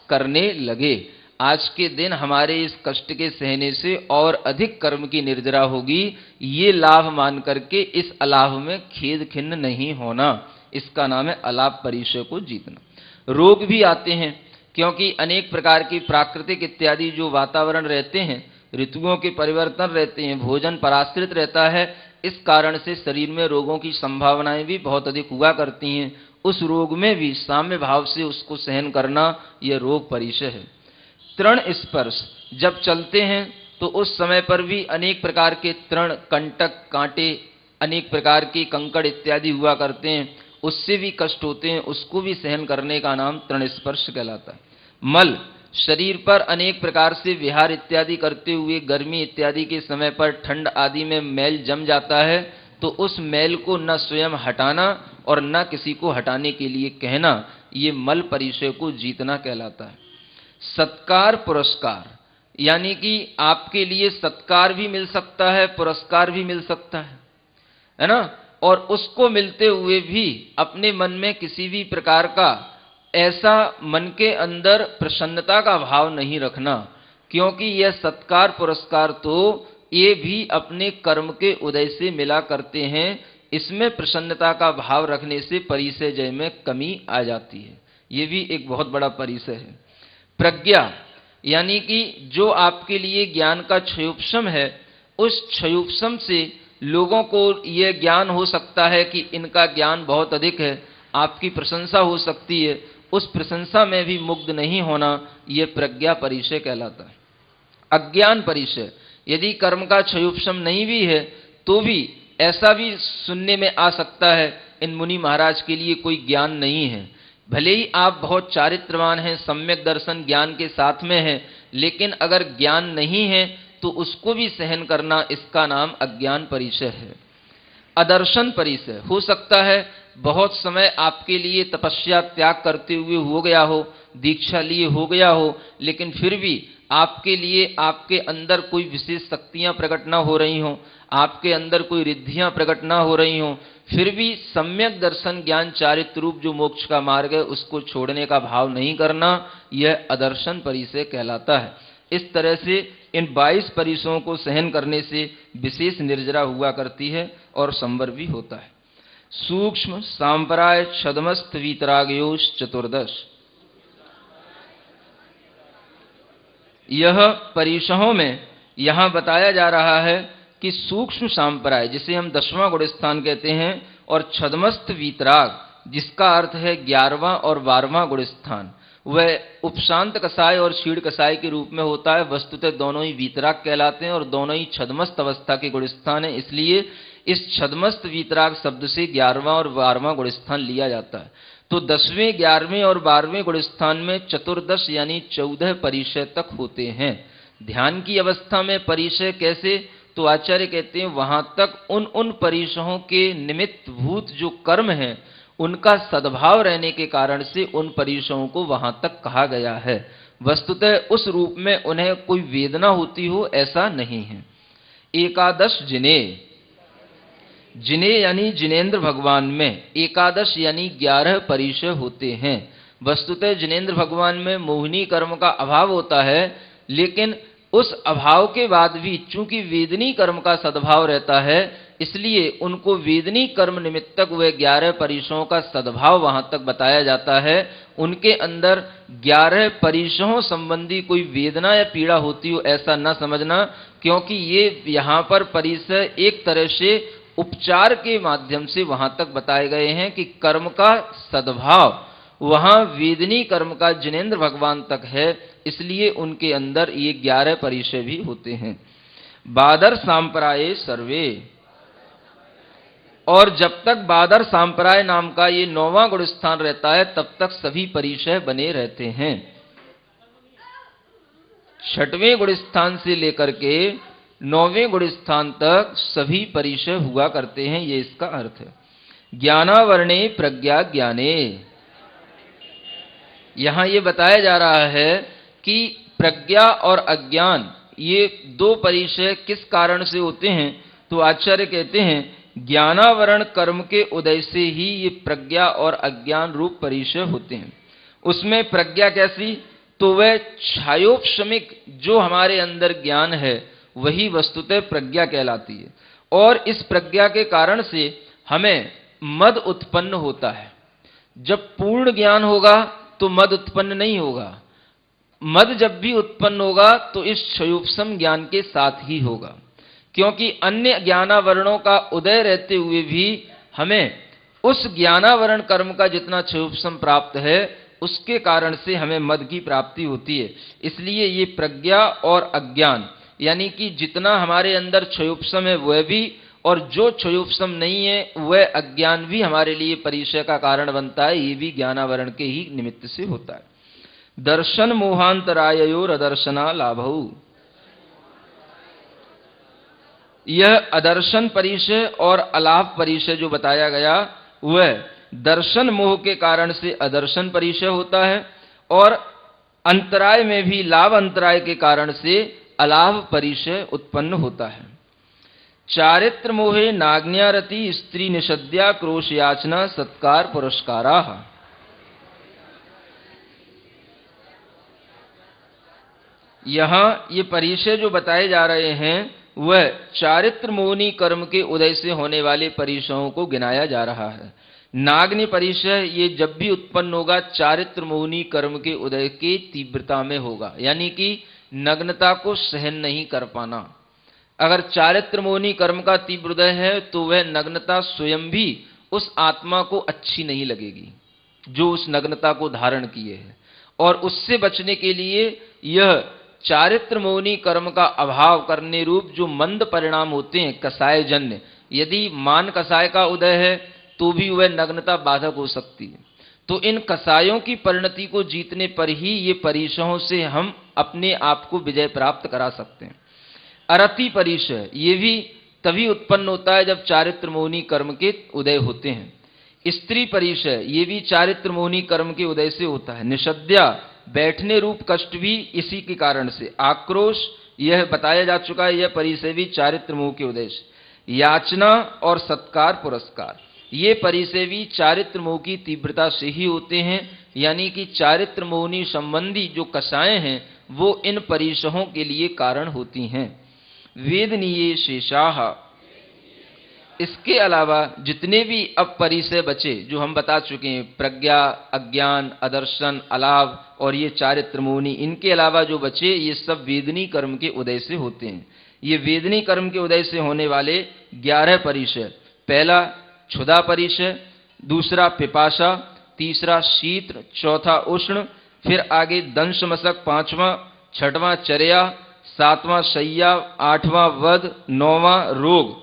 करने लगे, आज के दिन हमारे इस कष्ट के सहने से और अधिक कर्म की निर्जरा होगी, ये लाभ मान करके इस अलाभ में खेद खिन्न नहीं होना, इसका नाम है अलाभ परिचय को जीतना। रोग भी आते हैं, क्योंकि अनेक प्रकार की प्राकृतिक इत्यादि जो वातावरण रहते हैं, ऋतुओं के परिवर्तन रहते हैं, भोजन पराश्रित रहता है, इस कारण से शरीर में रोगों की संभावनाएं भी बहुत अधिक हुआ करती हैं। उस रोग में भी साम्य भाव से उसको सहन करना, यह रोग परिचय है। तृण स्पर्श, जब चलते हैं तो उस समय पर भी अनेक प्रकार के तृण, कंटक, कांटे, अनेक प्रकार के कंकड़ इत्यादि हुआ करते हैं, उससे भी कष्ट होते हैं, उसको भी सहन करने का नाम तृण स्पर्श कहलाता है। मल, शरीर पर अनेक प्रकार से विहार इत्यादि करते हुए गर्मी इत्यादि के समय पर ठंड आदि में मैल जम जाता है, तो उस मैल को न स्वयं हटाना और न किसी को हटाने के लिए कहना, ये मल परिचय को जीतना कहलाता है। सत्कार पुरस्कार, यानी कि आपके लिए सत्कार भी मिल सकता है, पुरस्कार भी मिल सकता है ना, और उसको मिलते हुए भी अपने मन में किसी भी प्रकार का ऐसा मन के अंदर प्रसन्नता का भाव नहीं रखना, क्योंकि यह सत्कार पुरस्कार तो ये भी अपने कर्म के उदय से मिला करते हैं। इसमें प्रसन्नता का भाव रखने से परिचय जय में कमी आ जाती है, ये भी एक बहुत बड़ा परिचय है। प्रज्ञा, यानी कि जो आपके लिए ज्ञान का क्षयोपशम है, उस क्षयोपशम से लोगों को यह ज्ञान हो सकता है कि इनका ज्ञान बहुत अधिक है, आपकी प्रशंसा हो सकती है, उस प्रशंसा में भी मुग्ध नहीं होना, यह प्रज्ञा परिचय कहलाता है। अज्ञान परिचय, यदि कर्म का क्षयोपशम नहीं भी है तो भी ऐसा भी सुनने में आ सकता है, इन मुनि महाराज के लिए कोई ज्ञान नहीं है, भले ही आप बहुत चारित्रवान हैं, सम्यक दर्शन ज्ञान के साथ में है, लेकिन अगर ज्ञान नहीं है तो उसको भी सहन करना, इसका नाम अज्ञान परिचय है। अदर्शन परिचय, हो सकता है बहुत समय आपके लिए तपस्या त्याग करते हुए हो गया हो, दीक्षा लिए हो गया हो, लेकिन फिर भी आपके लिए आपके अंदर कोई विशेष शक्तियां प्रकट ना हो रही हों, आपके अंदर कोई रिद्धियां प्रकट ना हो रही हों, फिर भी सम्यक दर्शन ज्ञान चारित्र रूप जो मोक्ष का मार्ग है उसको छोड़ने का भाव नहीं करना, यह अदर्शन परिचय कहलाता है। इस तरह से इन 22 परिचयों को सहन करने से विशेष निर्जरा हुआ करती है और संवर भी होता है। सूक्ष्म सांप्राय छदमस्त वीतरागयोश चतुर्दश, यह परिचयों में यहां बताया जा रहा है कि सूक्ष्म सांप्राय, जिसे हम 10वां गुणस्थान कहते हैं, और छदमस्त वीतराग, जिसका अर्थ है 11वां और 12वां गुणस्थान, वह उपशांत कसाय और क्षीण कसाय के रूप में होता है। वस्तुतः दोनों ही वीतराग कहलाते हैं और दोनों ही छदमस्त अवस्था के गुणस्थान है, इसलिए इस छदमस्त वीतराग शब्द से 11वां और 12वां गुणस्थान लिया जाता है। तो 10वें, 11वें और 12वें गुणस्थान में चतुर्दश यानी 14 परिचय तक होते हैं। ध्यान की अवस्था में परिचय कैसे, तो आचार्य कहते हैं वहां तक उन परिचयों के निमित्त भूत जो कर्म हैं उनका सद्भाव रहने के कारण से उन परिचयों को वहां तक कहा गया है। वस्तुतः उस रूप में उन्हें कोई वेदना होती हो ऐसा नहीं है। एकादश जिने, जिने यानी जिनेंद्र भगवान में, एकादश यानी 11 परिचय होते हैं। वस्तुतः जिनेंद्र भगवान में मोहिनी कर्म का अभाव होता है, लेकिन उस अभाव के बाद भी चूंकि वेदनी कर्म का सद्भाव रहता है, इसलिए उनको वेदनी कर्म निमित्तक वह 11 परिचयों का सद्भाव वहां तक बताया जाता है। उनके अंदर 11 परिचयों संबंधी कोई वेदना या पीड़ा होती हो ऐसा न समझना, क्योंकि ये यहाँ पर परिचय एक तरह से उपचार के माध्यम से वहां तक बताए गए हैं कि कर्म का सद्भाव वहां वेदनी कर्म का जिनेंद्र भगवान तक है, इसलिए उनके अंदर ये 11 परिचय भी होते हैं। बादर सांप्राये सर्वे, और जब तक बादर सांप्राय नाम का ये 9वां गुणस्थान रहता है तब तक सभी परिचय बने रहते हैं। 6वें गुणस्थान से लेकर के 9वें गुणस्थान तक सभी परिचय हुआ करते हैं, ये इसका अर्थ है। ज्ञानावरणे प्रज्ञा ज्ञाने, यहां ये बताया जा रहा है कि प्रज्ञा और अज्ञान ये 2 परिचय किस कारण से होते हैं, तो आचार्य कहते हैं ज्ञानावरण कर्म के उदय से ही ये प्रज्ञा और अज्ञान रूप परिचय होते हैं। उसमें प्रज्ञा कैसी, तो वह छायोपशमिक जो हमारे अंदर ज्ञान है वही वस्तुतः प्रज्ञा कहलाती है, और इस प्रज्ञा के कारण से हमें मद उत्पन्न होता है। जब पूर्ण ज्ञान होगा तो मद उत्पन्न नहीं होगा, मद जब भी उत्पन्न होगा तो इस क्षयोपशम ज्ञान के साथ ही होगा, क्योंकि अन्य ज्ञानावरणों का उदय रहते हुए भी हमें उस ज्ञानावरण कर्म का जितना क्षयोपशम प्राप्त है उसके कारण से हमें मद की प्राप्ति होती है। इसलिए ये प्रज्ञा और अज्ञान, यानी कि जितना हमारे अंदर क्षयोपशम है वह भी, और जो क्षयोपशम नहीं है वह अज्ञान भी हमारे लिए परिचय का कारण बनता है। ये भी ज्ञानावरण के ही निमित्त से होता है। दर्शन मोहांतराययोर अदर्शना लाभौ, यह अदर्शन परिचय और अलाभ परिचय जो बताया गया वह दर्शन मोह के कारण से अदर्शन परिचय होता है, और अंतराय में भी लाभ अंतराय के कारण से अलाभ परिचय उत्पन्न होता है। चारित्र मोहे नाज्ञारति स्त्री निषद्या क्रोश याचना सत्कार पुरस्कारा, यहां ये परिचय जो बताए जा रहे हैं वह चारित्र मोहनी कर्म के उदय से होने वाले परिचयों को गिनाया जा रहा है। नाग्नि परिचय ये जब भी उत्पन्न होगा चारित्र मोहनी कर्म के उदय की तीव्रता में होगा, यानी कि नग्नता को सहन नहीं कर पाना। अगर चारित्र मोहनी कर्म का तीव्र उदय है तो वह नग्नता स्वयं भी उस आत्मा को अच्छी नहीं लगेगी जो उस नग्नता को धारण किए है, और उससे बचने के लिए यह चारित्र मोहनी कर्म का अभाव करने रूप जो मंद परिणाम होते हैं कसाय जन्य, यदि मान कसाय का उदय है तो भी वह नग्नता बाधक हो सकती है। तो इन कसायों की परिणति को जीतने पर ही ये परिचयों से हम अपने आप को विजय प्राप्त करा सकते हैं। अरति परिचय ये भी तभी उत्पन्न होता है जब चारित्र मोहनी कर्म के उदय होते हैं। स्त्री परिचय ये भी चारित्र मोहनी कर्म के उदय से होता है। निषद्या बैठने रूप कष्ट भी इसी के कारण से। आक्रोश यह बताया जा चुका है, यह परिचय भी चारित्र मोह के उदय से। याचना और सत्कार पुरस्कार ये परिचय भी चारित्र मोह की तीव्रता से ही होते हैं, यानी कि चारित्र मोहनी संबंधी जो कषाएं हैं वो इन परिचयों के लिए कारण होती हैं। वेदनीय शेषाः, इसके अलावा जितने भी अब परिचय बचे जो हम बता चुके हैं, प्रज्ञा, अज्ञान, अदर्शन, अलाभ और ये चारित्र मोहनी, इनके अलावा जो बचे ये सब वेदनी कर्म के उदय से होते हैं। ये वेदनी कर्म के उदय से होने वाले 11 परिचय, पहला क्षुधा परिचय, दूसरा पिपासा, तीसरा शीत, चौथा उष्ण, फिर आगे दंश मशक, पांचवां, छठवां चर्या, सातवां शय्या, आठवां वध, नौवां रोग,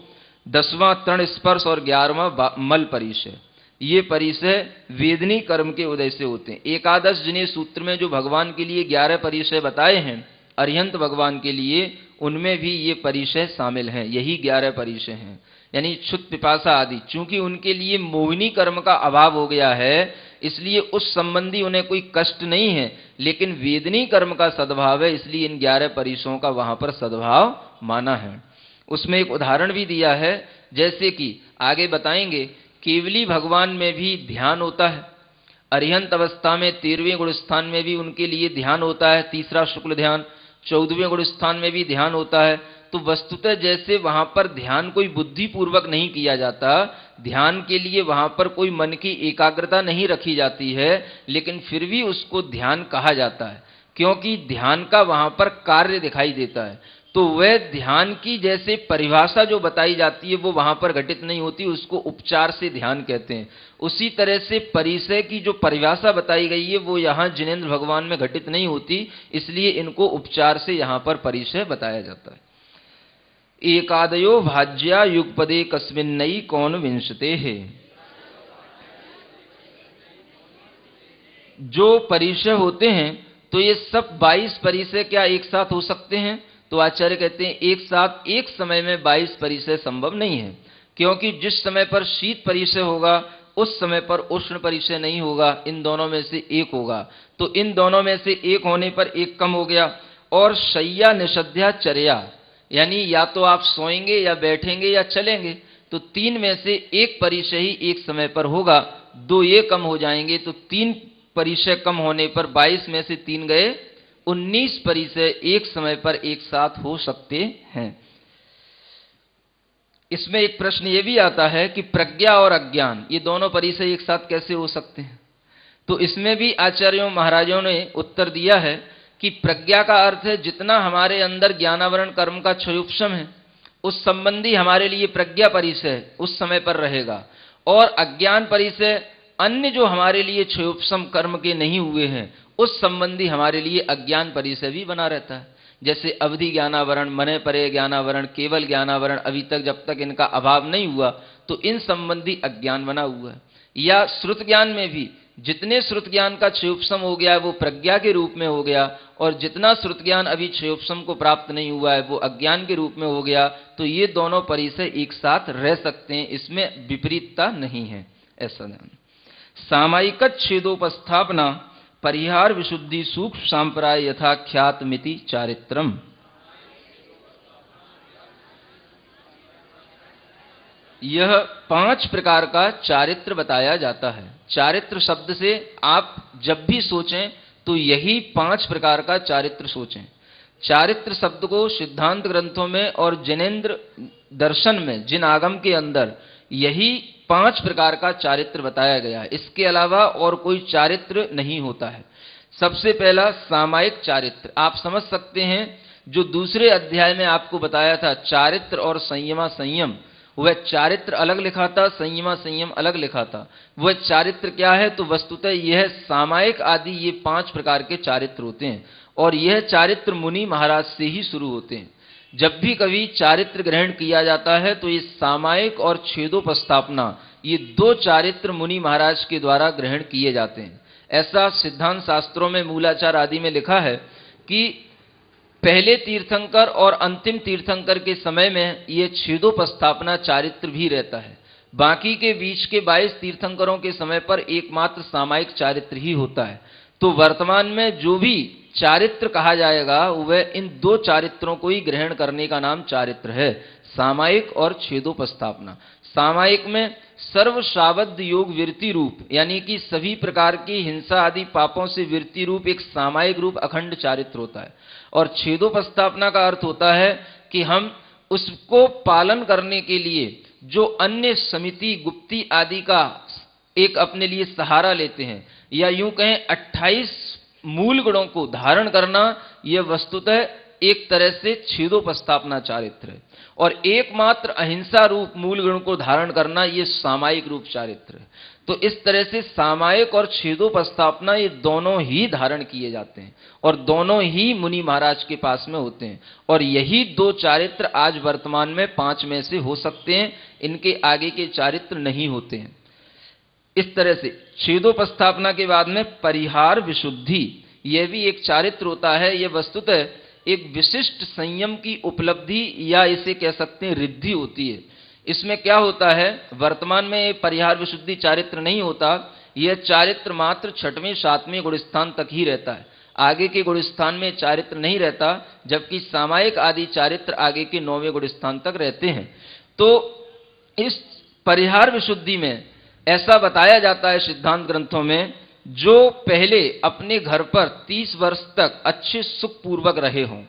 10वां तृण स्पर्श और 11वां मल परिचय। ये परिचय वेदनी कर्म के उदय से होते हैं। एकादश जिन्हें सूत्र में जो भगवान के लिए 11 परिचय बताए हैं अरिहंत भगवान के लिए, उनमें भी ये परिचय शामिल हैं। यही 11 परिचय हैं, यानी क्षुत पिपासा आदि। चूंकि उनके लिए मोहिनी कर्म का अभाव हो गया है इसलिए उस संबंधी उन्हें कोई कष्ट नहीं है, लेकिन वेदनी कर्म का सद्भाव है, इसलिए इन 11 परिचयों का वहां पर सद्भाव माना है। उसमें एक उदाहरण भी दिया है, जैसे कि आगे बताएंगे, केवली भगवान में भी ध्यान होता है। अरिहंत अवस्था में 13वें गुण स्थान में भी उनके लिए ध्यान होता है, तीसरा शुक्ल ध्यान। 14वें गुण स्थान में भी ध्यान होता है। तो वस्तुतः जैसे वहां पर ध्यान कोई बुद्धि पूर्वक नहीं किया जाता, ध्यान के लिए वहां पर कोई मन की एकाग्रता नहीं रखी जाती है, लेकिन फिर भी उसको ध्यान कहा जाता है, क्योंकि ध्यान का वहां पर कार्य दिखाई देता है। तो वह ध्यान की जैसे परिभाषा जो बताई जाती है वो वहां पर घटित नहीं होती, उसको उपचार से ध्यान कहते हैं। उसी तरह से परिचय की जो परिभाषा बताई गई है वो यहाँ जिनेंद्र भगवान में घटित नहीं होती, इसलिए इनको उपचार से यहाँ पर परिचय बताया जाता है। एकादयो भाज्या युगपदे कस्मिन्नई कौन विंशते है, जो परिचय होते हैं तो ये सब 22 परिचय क्या एक साथ हो सकते हैं? तो आचार्य कहते हैं एक साथ एक समय में 22 परिचय संभव नहीं है, क्योंकि जिस समय पर शीत परिचय होगा उस समय पर उष्ण परिचय नहीं होगा, इन दोनों में से एक होगा। तो इन दोनों में से एक होने पर एक कम हो गया। और शय्या निषद्या चर्या, यानी या तो आप सोएंगे या बैठेंगे या चलेंगे, तो 3 में से एक परिचय ही एक समय पर होगा, 2 ये कम हो जाएंगे, तो 3 परिचय कम होने पर 22 में से 3 गए, 19 परिचय एक समय पर एक साथ हो सकते हैं। इसमें एक प्रश्न यह भी आता है कि प्रज्ञा और अज्ञान ये दोनों परिचय एक साथ कैसे हो सकते हैं? तो इसमें भी आचार्यों महाराजों ने उत्तर दिया है कि प्रज्ञा का अर्थ है जितना हमारे अंदर ज्ञानावरण कर्म का क्षयोपशम है उस संबंधी हमारे लिए प्रज्ञा परिचय उस समय पर रहेगा, और अज्ञान परिचय अन्य जो हमारे लिए क्षयोपशम कर्म के नहीं हुए हैं उस संबंधी हमारे लिए अज्ञान परिचय भी बना रहता है। जैसे अवधि ज्ञानावरण, मने परे ज्ञानावरण, केवल ज्ञानावरण, अभी तक जब तक इनका अभाव नहीं हुआ तो इन संबंधी अज्ञान बना हुआ है। या श्रुत ज्ञान में भी जितने श्रुत ज्ञान का क्षयोपशम हो गया है वो प्रज्ञा के रूप में हो गया, और जितना श्रुत ज्ञान अभी क्षयोपशम को प्राप्त नहीं हुआ है वो अज्ञान के रूप में हो गया। तो ये दोनों परिचय एक साथ रह सकते हैं, इसमें विपरीतता नहीं है। ऐसा ध्यान। सामायिक छेदोपस्थापना परिहार विशुद्धि सूक्ष्म सांप्राय यथाख्यात मिति चारित्रम। यह 5 प्रकार का चारित्र बताया जाता है। चारित्र शब्द से आप जब भी सोचें तो यही 5 प्रकार का चारित्र सोचें। चारित्र शब्द को सिद्धांत ग्रंथों में और जैनेन्द्र दर्शन में जिन आगम के अंदर यही 5 प्रकार का चारित्र बताया गया है, इसके अलावा और कोई चारित्र नहीं होता है। सबसे पहला सामायिक चारित्र, आप समझ सकते हैं जो दूसरे अध्याय में आपको बताया था चारित्र और संयमा संयम, वह चारित्र अलग लिखा था, संयमा संयम अलग लिखा था। वह चारित्र क्या है? तो वस्तुतः यह सामायिक आदि ये 5 प्रकार के चारित्र होते हैं, और यह चारित्र मुनि महाराज से ही शुरू होते हैं। जब भी कभी चारित्र ग्रहण किया जाता है तो ये सामायिक और छेदोपस्थापना ये 2 चारित्र मुनि महाराज के द्वारा ग्रहण किए जाते हैं। ऐसा सिद्धांत शास्त्रों में मूलाचार आदि में लिखा है कि पहले तीर्थंकर और अंतिम तीर्थंकर के समय में ये छेदोपस्थापना चारित्र भी रहता है। बाकी के बीच के 22 तीर्थंकरों के समय पर एकमात्र सामायिक चारित्र ही होता है। तो वर्तमान में जो भी चारित्र कहा जाएगा वह इन 2 चारित्रों को ही ग्रहण करने का नाम चारित्र है, सामायिक और छेदोपस्थापना। सामायिक में सर्वशाबद्ध योग वृत्ति रूप, यानी कि सभी प्रकार की हिंसा आदि पापों से वृत्ति रूप एक सामायिक रूप अखंड चारित्र होता है। और छेदोपस्थापना का अर्थ होता है कि हम उसको पालन करने के लिए जो अन्य समिति गुप्ती आदि का एक अपने लिए सहारा लेते हैं, या यूं कहें 28 मूल गुणों को धारण करना, यह वस्तुतः एक तरह से छेदोपस्थापना चारित्र है। और एकमात्र अहिंसा रूप मूल गुण को धारण करना यह सामायिक रूप चारित्र है। तो इस तरह से सामायिक और छेदोपस्थापना ये दोनों ही धारण किए जाते हैं और दोनों ही मुनि महाराज के पास में होते हैं। और यही 2 चारित्र आज वर्तमान में 5 में से हो सकते हैं, इनके आगे के चारित्र नहीं होते हैं। इस तरह से छेदोपस्थापना के बाद में परिहार विशुद्धि, यह भी एक चारित्र होता है। यह वस्तुतः एक विशिष्ट संयम की उपलब्धि या इसे कह सकते हैं रिद्धि होती है। इसमें क्या होता है, वर्तमान में परिहार विशुद्धि चारित्र नहीं होता, यह चारित्र मात्र 6वें 7वें गुणस्थान तक ही रहता है, आगे के गुणस्थान में चारित्र नहीं रहता, जबकि सामायिक आदि चारित्र आगे के 9वें गुणस्थान तक रहते हैं। तो इस परिहार विशुद्धि में ऐसा बताया जाता है सिद्धांत ग्रंथों में, जो पहले अपने घर पर 30 वर्ष तक अच्छे सुख पूर्वक रहे हों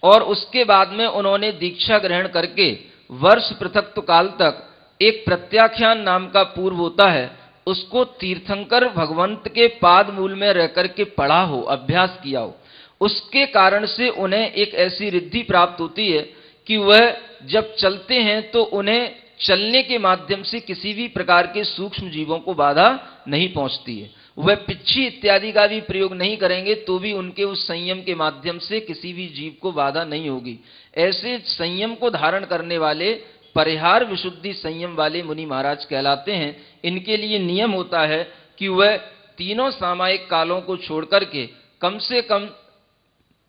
और उसके बाद में उन्होंने दीक्षा ग्रहण करके वर्ष पृथक काल तक एक प्रत्याख्यान नाम का पूर्व होता है, उसको तीर्थंकर भगवंत के पाद मूल में रह करके पढ़ा हो, अभ्यास किया हो, उसके कारण से उन्हें एक ऐसी रिद्धि प्राप्त होती है कि वह जब चलते हैं तो उन्हें चलने के माध्यम से किसी भी प्रकार के सूक्ष्म जीवों को बाधा नहीं पहुंचती है। वह पिच्छी इत्यादि का भी प्रयोग नहीं करेंगे तो भी उनके उस संयम के माध्यम से किसी भी जीव को बाधा नहीं होगी। ऐसे संयम को धारण करने वाले परिहार विशुद्धि संयम वाले मुनि महाराज कहलाते हैं। इनके लिए नियम होता है कि वह तीनों सामायिक कालों को छोड़ करके कम से कम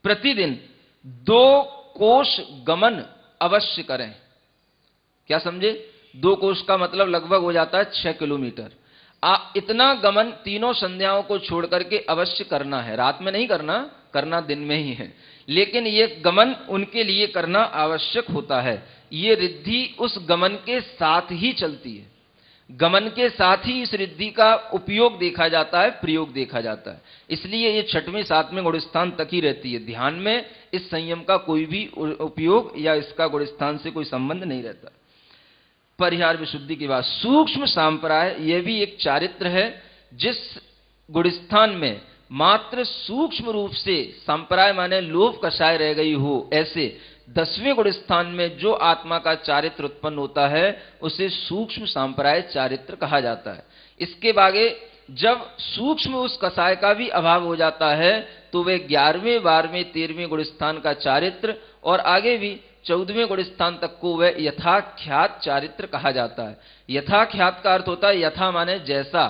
प्रतिदिन 2 कोश गमन अवश्य करें। क्या समझे? 2 कोश का मतलब लगभग हो जाता है 6 किलोमीटर। इतना गमन तीनों संध्याओं को छोड़ करके अवश्य करना है। रात में नहीं करना, करना दिन में ही है, लेकिन ये गमन उनके लिए करना आवश्यक होता है। ये रिद्धि उस गमन के साथ ही चलती है, गमन के साथ ही इस रिद्धि का उपयोग देखा जाता है, प्रयोग देखा जाता है। इसलिए ये 6वें 7वें गुणस्थान तक ही रहती है। ध्यान में इस संयम का कोई भी उपयोग या इसका गुणस्थान से कोई संबंध नहीं रहता। परिहार विशुद्धि के बाद सूक्ष्म सांप्राय, यह भी एक चारित्र है। जिस गुणस्थान में मात्र सूक्ष्म रूप से संप्राय माने लोभ कषाय रह गई हो, ऐसे 10वें गुण स्थान में जो आत्मा का चारित्र उत्पन्न होता है उसे सूक्ष्म संप्राय चारित्र कहा जाता है। इसके बागे जब सूक्ष्म उस कषाय का भी अभाव हो जाता है तो वे 11वें 12वें 13वें गुण स्थान का चारित्र और आगे भी 14वें गुण स्थान तक को वह यथाख्यात चारित्र कहा जाता है। यथाख्यात का अर्थ होता है यथा माने जैसा,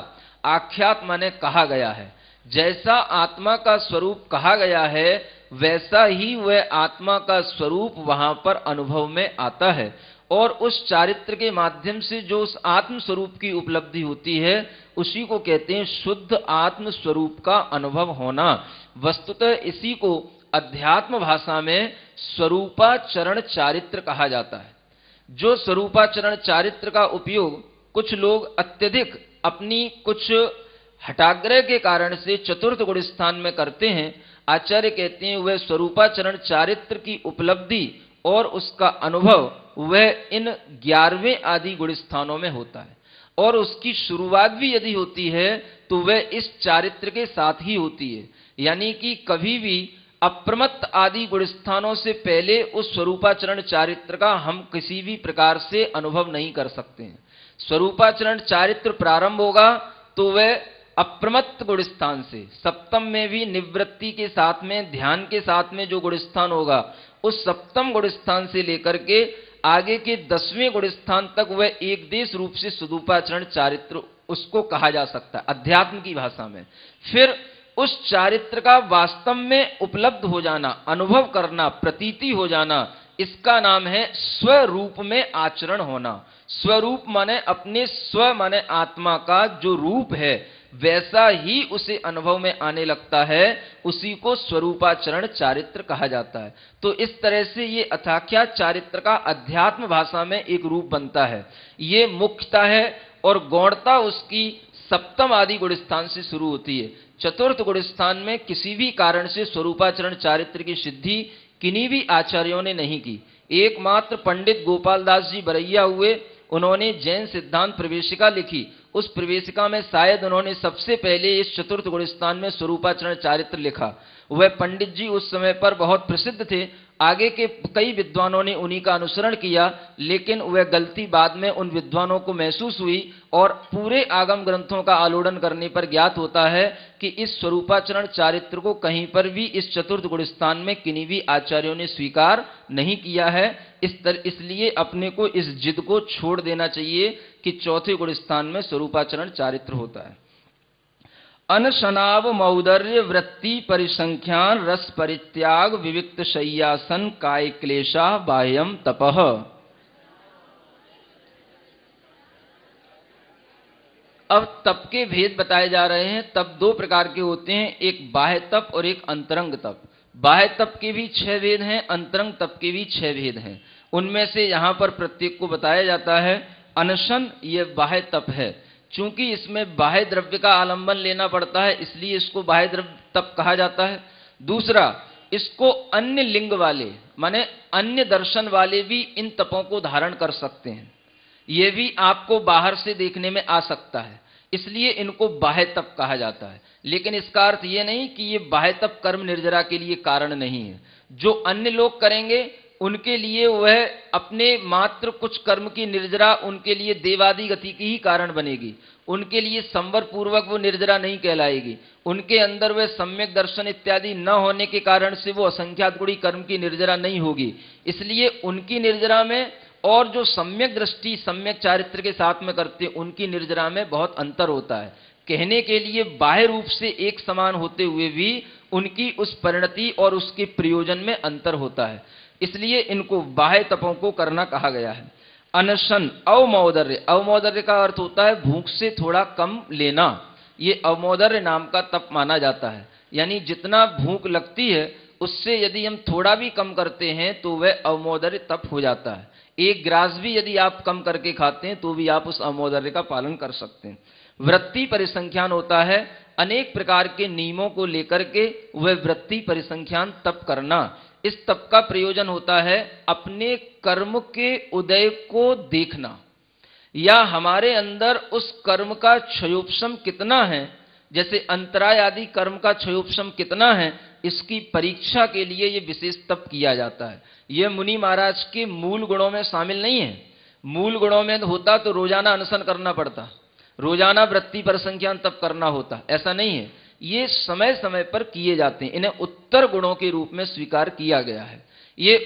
आख्यात माने कहा गया है। जैसा आत्मा का स्वरूप कहा गया है वैसा ही वह आत्मा का स्वरूप वहां पर अनुभव में आता है और उस चारित्र के माध्यम से जो उस आत्म स्वरूप की उपलब्धि होती है उसी को कहते हैं शुद्ध आत्म स्वरूप का अनुभव होना। वस्तुतः इसी को अध्यात्म भाषा में स्वरूपाचरण चारित्र कहा जाता है। जो स्वरूपाचरण चारित्र का उपयोग कुछ लोग अत्यधिक अपनी कुछ हठाग्रह के कारण से चतुर्थ गुण स्थान में करते हैं, आचार्य कहते हैं वह स्वरूपाचरण चारित्र की उपलब्धि और उसका अनुभव वह इन 11वें आदि गुण स्थानों में होता है और उसकी शुरुआत भी यदि होती है तो वह इस चारित्र के साथ ही होती है। यानी कि कभी भी अप्रमत्त आदि गुण स्थानों से पहले उस स्वरूपाचरण चारित्र का हम किसी भी प्रकार से अनुभव नहीं कर सकते हैं। स्वरूपाचरण चारित्र प्रारंभ होगा तो वह अप्रमत्त गुण स्थान से, सप्तम में भी निवृत्ति के साथ में ध्यान के साथ में जो गुण स्थान होगा उस सप्तम गुण स्थान से लेकर के आगे के 10वें गुण स्थान तक वह एक देश रूप से स्वरूपाचरण चारित्र उसको कहा जा सकता है अध्यात्म की भाषा में। फिर उस चारित्र का वास्तव में उपलब्ध हो जाना, अनुभव करना, प्रतीति हो जाना, इसका नाम है स्वरूप में आचरण होना। स्वरूप माने अपने स्व माने आत्मा का जो रूप है वैसा ही उसे अनुभव में आने लगता है, उसी को स्वरूपाचरण चारित्र कहा जाता है। तो इस तरह से ये अथाख्यात चारित्र का अध्यात्म भाषा में एक रूप बनता है। ये मुख्यता है और गौणता उसकी सप्तम आदि गुण स्थान से शुरू होती है। चतुर्थ गुण स्थान में किसी भी कारण से स्वरूपाचरण चारित्र की सिद्धि किन्हीं भी आचार्यों ने नहीं की। एकमात्र पंडित गोपाल दास जी बरैया हुए, उन्होंने जैन सिद्धांत प्रवेशिका लिखी। उस प्रवेशिका में शायद उन्होंने सबसे पहले इस चतुर्थ गुण स्थान में स्वरूपाचरण चारित्र लिखा। वह पंडित जी उस समय पर बहुत प्रसिद्ध थे, आगे के कई विद्वानों ने उन्हीं का अनुसरण किया, लेकिन वह गलती बाद में उन विद्वानों को महसूस हुई और पूरे आगम ग्रंथों का आलोड़न करने पर ज्ञात होता है कि इस स्वरूपाचरण चारित्र को कहीं पर भी इस चतुर्थ गुण स्थान में किन्हीं भी आचार्यों ने स्वीकार नहीं किया है। इसलिए अपने को इस जिद को छोड़ देना चाहिए कि चौथे गुण स्थान में स्वरूपाचरण चारित्र होता है। अनशनाव मौदर्य वृत्ति परिसंख्यान रस परित्याग विविक्त शय्यासन काय क्लेशा बाह्यम तपः। अब तप के भेद बताए जा रहे हैं। तप दो प्रकार के होते हैं, एक बाह्य तप और एक अंतरंग तप। बाह्य तप के भी 6 भेद हैं, अंतरंग तप के भी 6 भेद हैं। उनमें से यहां पर प्रत्येक को बताया जाता है। अनशन ये बाह्य तप है, चूंकि इसमें बाह्य द्रव्य का आलंबन लेना पड़ता है इसलिए इसको बाह्य द्रव्य तप कहा जाता है। दूसरा, इसको अन्य लिंग वाले माने अन्य दर्शन वाले भी इन तपों को धारण कर सकते हैं। ये भी आपको बाहर से देखने में आ सकता है, इसलिए इनको बाह्य तप कहा जाता है। लेकिन इसका अर्थ ये नहीं कि ये बाह्य तप कर्म निर्जरा के लिए कारण नहीं है। जो अन्य लोग करेंगे उनके लिए वह अपने मात्र कुछ कर्म की निर्जरा उनके लिए देवादि गति की ही कारण बनेगी। उनके लिए संवर पूर्वक वो निर्जरा नहीं कहलाएगी। उनके अंदर वह सम्यक दर्शन इत्यादि न होने के कारण से वो असंख्यात गुणी कर्म की निर्जरा नहीं होगी। इसलिए उनकी निर्जरा में और जो सम्यक दृष्टि सम्यक चारित्र के साथ में करते उनकी निर्जरा में बहुत अंतर होता है। कहने के लिए बाह्य रूप से एक समान होते हुए भी उनकी उस परिणति और उसके प्रयोजन में अंतर होता है, इसलिए इनको बाह्य तपों को करना कहा गया है। अनशन अवमौदर्य, अवमौदर्य का अर्थ होता है भूख से थोड़ा कम लेना। ये अवमौदर्य नाम का तप माना जाता है। यानी जितना भूख लगती है उससे यदि हम थोड़ा भी कम करते हैं तो वह अवमौदर्य तप हो जाता है। एक ग्रास भी यदि आप कम करके खाते हैं तो भी आप उस अवमौदर्य का पालन कर सकते हैं। वृत्ति परिसंख्यान होता है, अनेक प्रकार के नियमों को लेकर के वह वृत्ति परिसंख्यान तप करना। इस तप का प्रयोजन होता है अपने कर्म के उदय को देखना, या हमारे अंदर उस कर्म का क्षयोपशम कितना है जैसे अंतराय आदि कर्म का क्षयोपशम कितना है, इसकी परीक्षा के लिए ये विशेष तप किया जाता है। यह मुनि महाराज के मूल गुणों में शामिल नहीं है। मूल गुणों में होता तो रोजाना अनशन करना पड़ता, रोजाना वृत्ति परिसंख्यान तप करना होता, ऐसा नहीं है। ये समय समय पर किए जाते हैं, इन्हें उत्तर गुणों के रूप में स्वीकार किया गया है। ये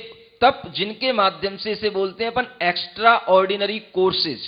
तप जिनके माध्यम से इसे बोलते हैं अपन एक्स्ट्रा ऑर्डिनरी कोर्सेज,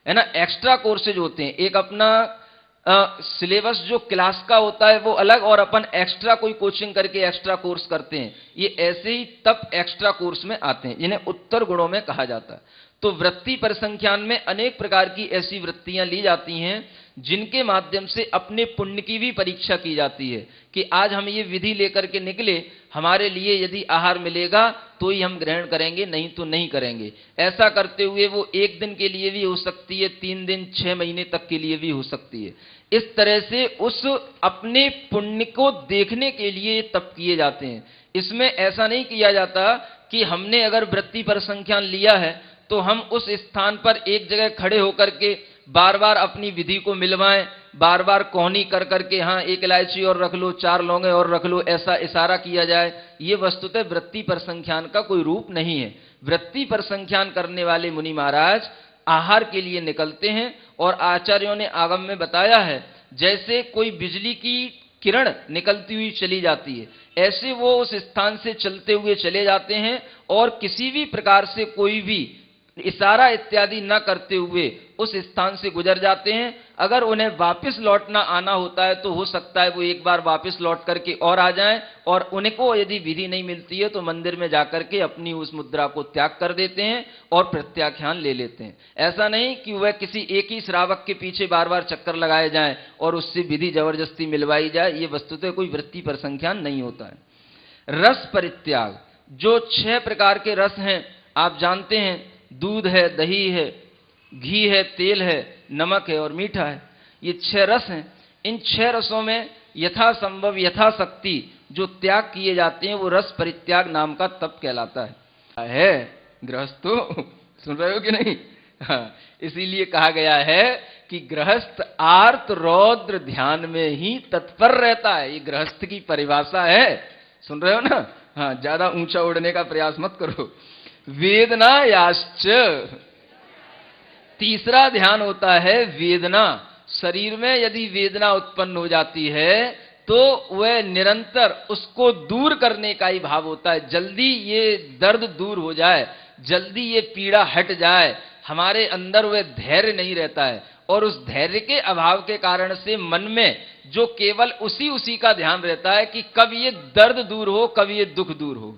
है ना। एक्स्ट्रा कोर्सेज होते हैं, एक अपना सिलेबस जो क्लास का होता है वो अलग, और अपन एक्स्ट्रा कोई कोचिंग करके एक्स्ट्रा कोर्स करते हैं। ये ऐसे ही तप एक्स्ट्रा कोर्स में आते हैं, जिन्हें उत्तर गुणों में कहा जाता है। तो वृत्ति परिसंख्यान में अनेक प्रकार की ऐसी वृत्तियां ली जाती हैं जिनके माध्यम से अपने पुण्य की भी परीक्षा की जाती है कि आज हम ये विधि लेकर के निकले, हमारे लिए यदि आहार मिलेगा तो ही हम ग्रहण करेंगे, नहीं तो नहीं करेंगे। ऐसा करते हुए वो एक दिन के लिए भी हो सकती है, 3 दिन 6 महीने तक के लिए भी हो सकती है। इस तरह से उस अपने पुण्य को देखने के लिए तप किए जाते हैं। इसमें ऐसा नहीं किया जाता कि हमने अगर वृत्ति परिसंख्यान लिया है तो हम उस स्थान पर एक जगह खड़े होकर के बार बार अपनी विधि को मिलवाएं, बार बार कोहनी कर करके हाँ 1 इलायची और रख लो, 4 लौंगे और रख लो, ऐसा इशारा किया जाए। ये वस्तुतः वृत्ति परिसंख्यान का कोई रूप नहीं है। वृत्ति परिसंख्यान करने वाले मुनि महाराज आहार के लिए निकलते हैं, और आचार्यों ने आगम में बताया है जैसे कोई बिजली की किरण निकलती हुई चली जाती है, ऐसे वो उस स्थान से चलते हुए चले जाते हैं और किसी भी प्रकार से कोई भी इशारा इत्यादि न करते हुए उस स्थान से गुजर जाते हैं। अगर उन्हें वापस लौटना आना होता है तो हो सकता है वो एक बार वापस लौट करके और आ जाएं, और उनको यदि विधि नहीं मिलती है तो मंदिर में जाकर के अपनी उस मुद्रा को त्याग कर देते हैं और प्रत्याख्यान ले लेते हैं। ऐसा नहीं कि वह किसी एक ही श्रावक के पीछे बार बार चक्कर लगाए जाएं और उससे विधि जबरदस्ती मिलवाई जाए, ये वस्तुतः कोई वृत्ति परिसंख्यान नहीं होता है। रस परित्याग, जो 6 प्रकार के रस हैं आप जानते हैं, दूध है, दही है, घी है, तेल है, नमक है और मीठा है। ये 6 रस हैं। इन 6 रसों में यथा संभव यथाशक्ति जो त्याग किए जाते हैं वो रस परित्याग नाम का तप कहलाता है। गृहस्थो सुन रहे हो कि नहीं? हाँ, इसीलिए कहा गया है कि गृहस्थ आर्त रौद्र ध्यान में ही तत्पर रहता है। ये गृहस्थ की परिभाषा है, सुन रहे हो ना? हाँ, ज्यादा ऊंचा उड़ने का प्रयास मत करो। वेदना याश्च, तीसरा ध्यान होता है वेदना। शरीर में यदि वेदना उत्पन्न हो जाती है तो वह निरंतर उसको दूर करने का ही भाव होता है। जल्दी ये दर्द दूर हो जाए, जल्दी ये पीड़ा हट जाए, हमारे अंदर वह धैर्य नहीं रहता है, और उस धैर्य के अभाव के कारण से मन में जो केवल उसी का ध्यान रहता है कि कब ये दर्द दूर हो, कब ये दुख दूर हो।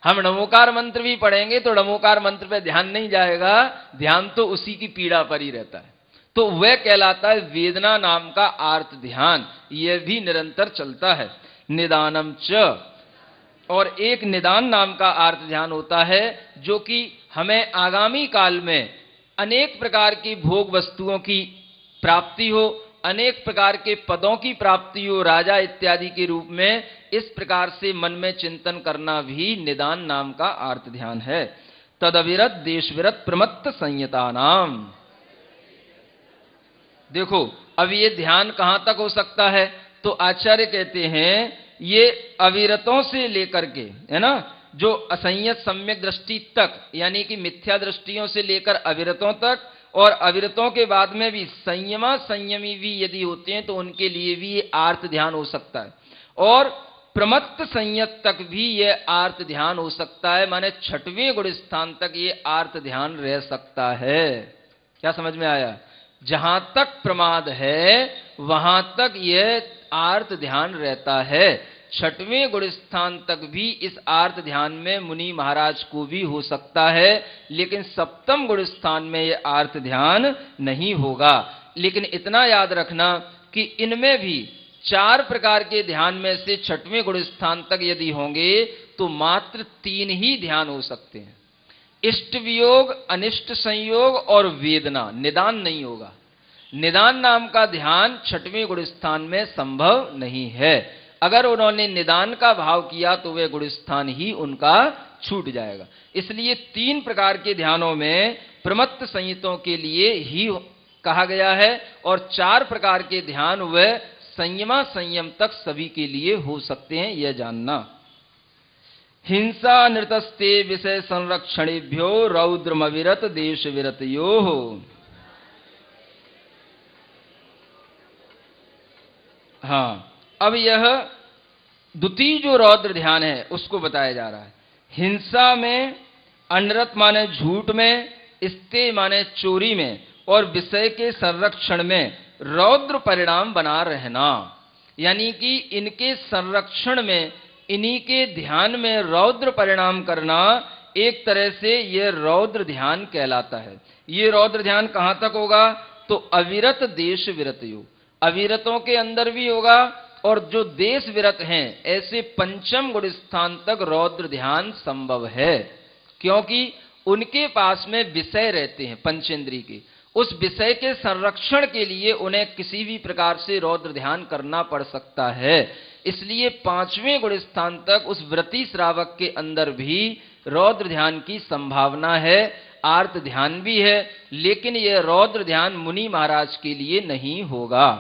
हम नमोकार मंत्र भी पढ़ेंगे तो नमोकार मंत्र पे ध्यान नहीं जाएगा, ध्यान तो उसी की पीड़ा पर ही रहता है। तो वह कहलाता है वेदना नाम का आर्त ध्यान। यह भी निरंतर चलता है। निदानम च, और एक निदान नाम का आर्त ध्यान होता है जो कि हमें आगामी काल में अनेक प्रकार की भोग वस्तुओं की प्राप्ति हो, अनेक प्रकार के पदों की प्राप्ति हो, राजा इत्यादि के रूप में, इस प्रकार से मन में चिंतन करना भी निदान नाम का आर्त ध्यान है। तदविरत देशविरत प्रमत्त संयता नाम। देखो अब ये ध्यान कहां तक हो सकता है, तो आचार्य कहते हैं ये अविरतों से लेकर के, है ना, जो असंयत सम्यक दृष्टि तक, यानी कि मिथ्या दृष्टियों से लेकर अविरतों तक, और अविरतों के बाद में भी संयमा संयमी भी यदि होते हैं तो उनके लिए भी ये आर्त ध्यान हो सकता है। और प्रमत्त संयत तक भी ये आर्त ध्यान हो सकता है, माने 6वें गुण स्थान तक ये आर्त ध्यान रह सकता है। क्या समझ में आया? जहां तक प्रमाद है वहां तक यह आर्त ध्यान रहता है। 6वें गुण स्थान तक भी इस आर्त ध्यान में मुनि महाराज को भी हो सकता है, लेकिन 7वें गुण स्थान में यह आर्त ध्यान नहीं होगा। लेकिन इतना याद रखना कि इनमें भी 4 प्रकार के ध्यान में से 6वें गुण स्थान तक यदि होंगे तो मात्र 3 ही ध्यान हो सकते हैं। इष्ट वियोग, अनिष्ट संयोग और वेदना, निदान नहीं होगा। निदान नाम का ध्यान 6वें गुण स्थान में संभव नहीं है। अगर उन्होंने निदान का भाव किया तो वह गुण स्थान ही उनका छूट जाएगा। इसलिए 3 प्रकार के ध्यानों में प्रमत्त संयतों के लिए ही कहा गया है, और 4 प्रकार के ध्यान वह संयमा संयम तक सभी के लिए हो सकते हैं, यह जानना। हिंसा नृतस्ते विषय संरक्षणेभ्यो रौद्रमविरत देश विरतयोः। हाँ, अब यह द्वितीय जो रौद्र ध्यान है उसको बताया जा रहा है। हिंसा में, अनृत माने झूठ में, स्ते माने चोरी में, और विषय के संरक्षण में रौद्र परिणाम बना रहना, यानी कि इनके संरक्षण में, इन्हीं के ध्यान में रौद्र परिणाम करना, एक तरह से यह रौद्र ध्यान कहलाता है। ये रौद्र ध्यान कहां तक होगा? तो अविरत देश विरतयो, अविरतों के अंदर भी होगा, और जो देश विरत हैं ऐसे पंचम गुण स्थान तक रौद्र ध्यान संभव है, क्योंकि उनके पास में विषय रहते हैं पंचेंद्रिय के। उस विषय के संरक्षण के लिए उन्हें किसी भी प्रकार से रौद्र ध्यान करना पड़ सकता है। इसलिए पांचवें गुण स्थान तक उस व्रती श्रावक के अंदर भी रौद्र ध्यान की संभावना है, आर्त ध्यान भी है, लेकिन यह रौद्र ध्यान मुनि महाराज के लिए नहीं होगा,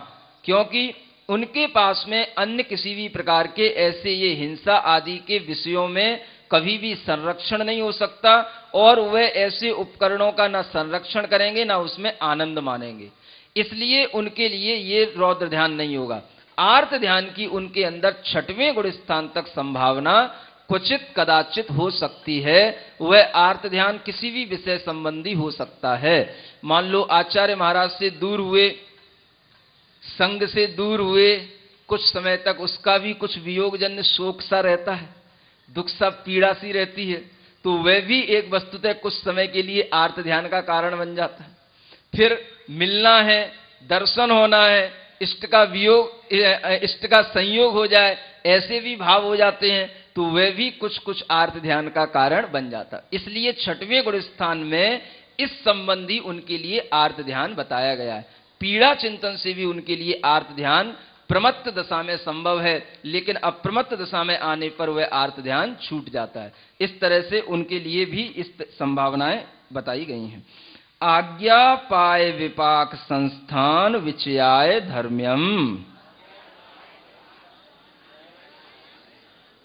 क्योंकि उनके पास में अन्य किसी भी प्रकार के ऐसे ये हिंसा आदि के विषयों में कभी भी संरक्षण नहीं हो सकता, और वह ऐसे उपकरणों का न संरक्षण करेंगे न उसमें आनंद मानेंगे। इसलिए उनके लिए ये रौद्र ध्यान नहीं होगा। आर्त ध्यान की उनके अंदर छठवें गुण स्थान तक संभावना क्वचित कदाचित हो सकती है। वह आर्त ध्यान किसी भी विषय संबंधी हो सकता है। मान लो आचार्य महाराज से दूर हुए, संग से दूर हुए, कुछ समय तक उसका भी कुछ वियोगजन्य शोक सा रहता है, दुख सा पीड़ा सी रहती है, तो वह भी एक वस्तुतः कुछ समय के लिए आर्त ध्यान का कारण बन जाता है। फिर मिलना है, दर्शन होना है, इष्ट का वियोग, इष्ट का संयोग हो जाए, ऐसे भी भाव हो जाते हैं, तो वह भी कुछ कुछ आर्त ध्यान का कारण बन जाता है। इसलिए छठवें गुण स्थान में इस संबंधी उनके लिए आर्त ध्यान बताया गया है। पीड़ा चिंतन से भी उनके लिए आर्त ध्यान प्रमत्त दशा में संभव है, लेकिन अप्रमत्त दशा में आने पर वह आर्त ध्यान छूट जाता है। इस तरह से उनके लिए भी इस संभावनाएं बताई गई हैं। आज्ञा पाय विपाक संस्थान विचयाय धर्म्यम।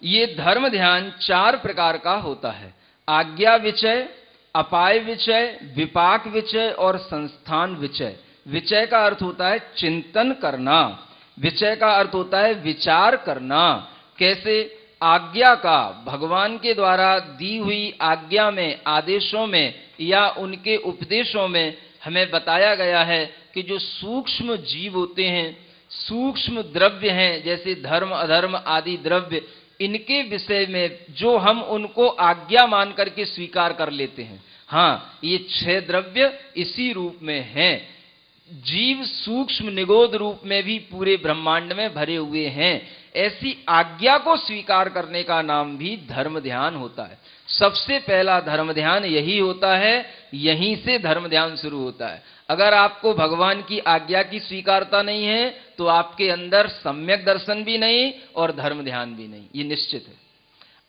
ये धर्म ध्यान चार प्रकार का होता है। आज्ञा विचय, अपाय विचय, विपाक विचय और संस्थान विचय। विचय का अर्थ होता है चिंतन करना, विचय का अर्थ होता है विचार करना। कैसे? आज्ञा का, भगवान के द्वारा दी हुई आज्ञा में, आदेशों में या उनके उपदेशों में हमें बताया गया है कि जो सूक्ष्म जीव होते हैं, सूक्ष्म द्रव्य हैं, जैसे धर्म अधर्म आदि द्रव्य, इनके विषय में जो हम उनको आज्ञा मान करके स्वीकार कर लेते हैं, हाँ, ये 6 द्रव्य इसी रूप में हैं। जीव सूक्ष्म निगोद रूप में भी पूरे ब्रह्मांड में भरे हुए हैं। ऐसी आज्ञा को स्वीकार करने का नाम भी धर्म ध्यान होता है। सबसे पहला धर्म ध्यान यही होता है, यहीं से धर्म ध्यान शुरू होता है। अगर आपको भगवान की आज्ञा की स्वीकारता नहीं है तो आपके अंदर सम्यक दर्शन भी नहीं और धर्म ध्यान भी नहीं, ये निश्चित है।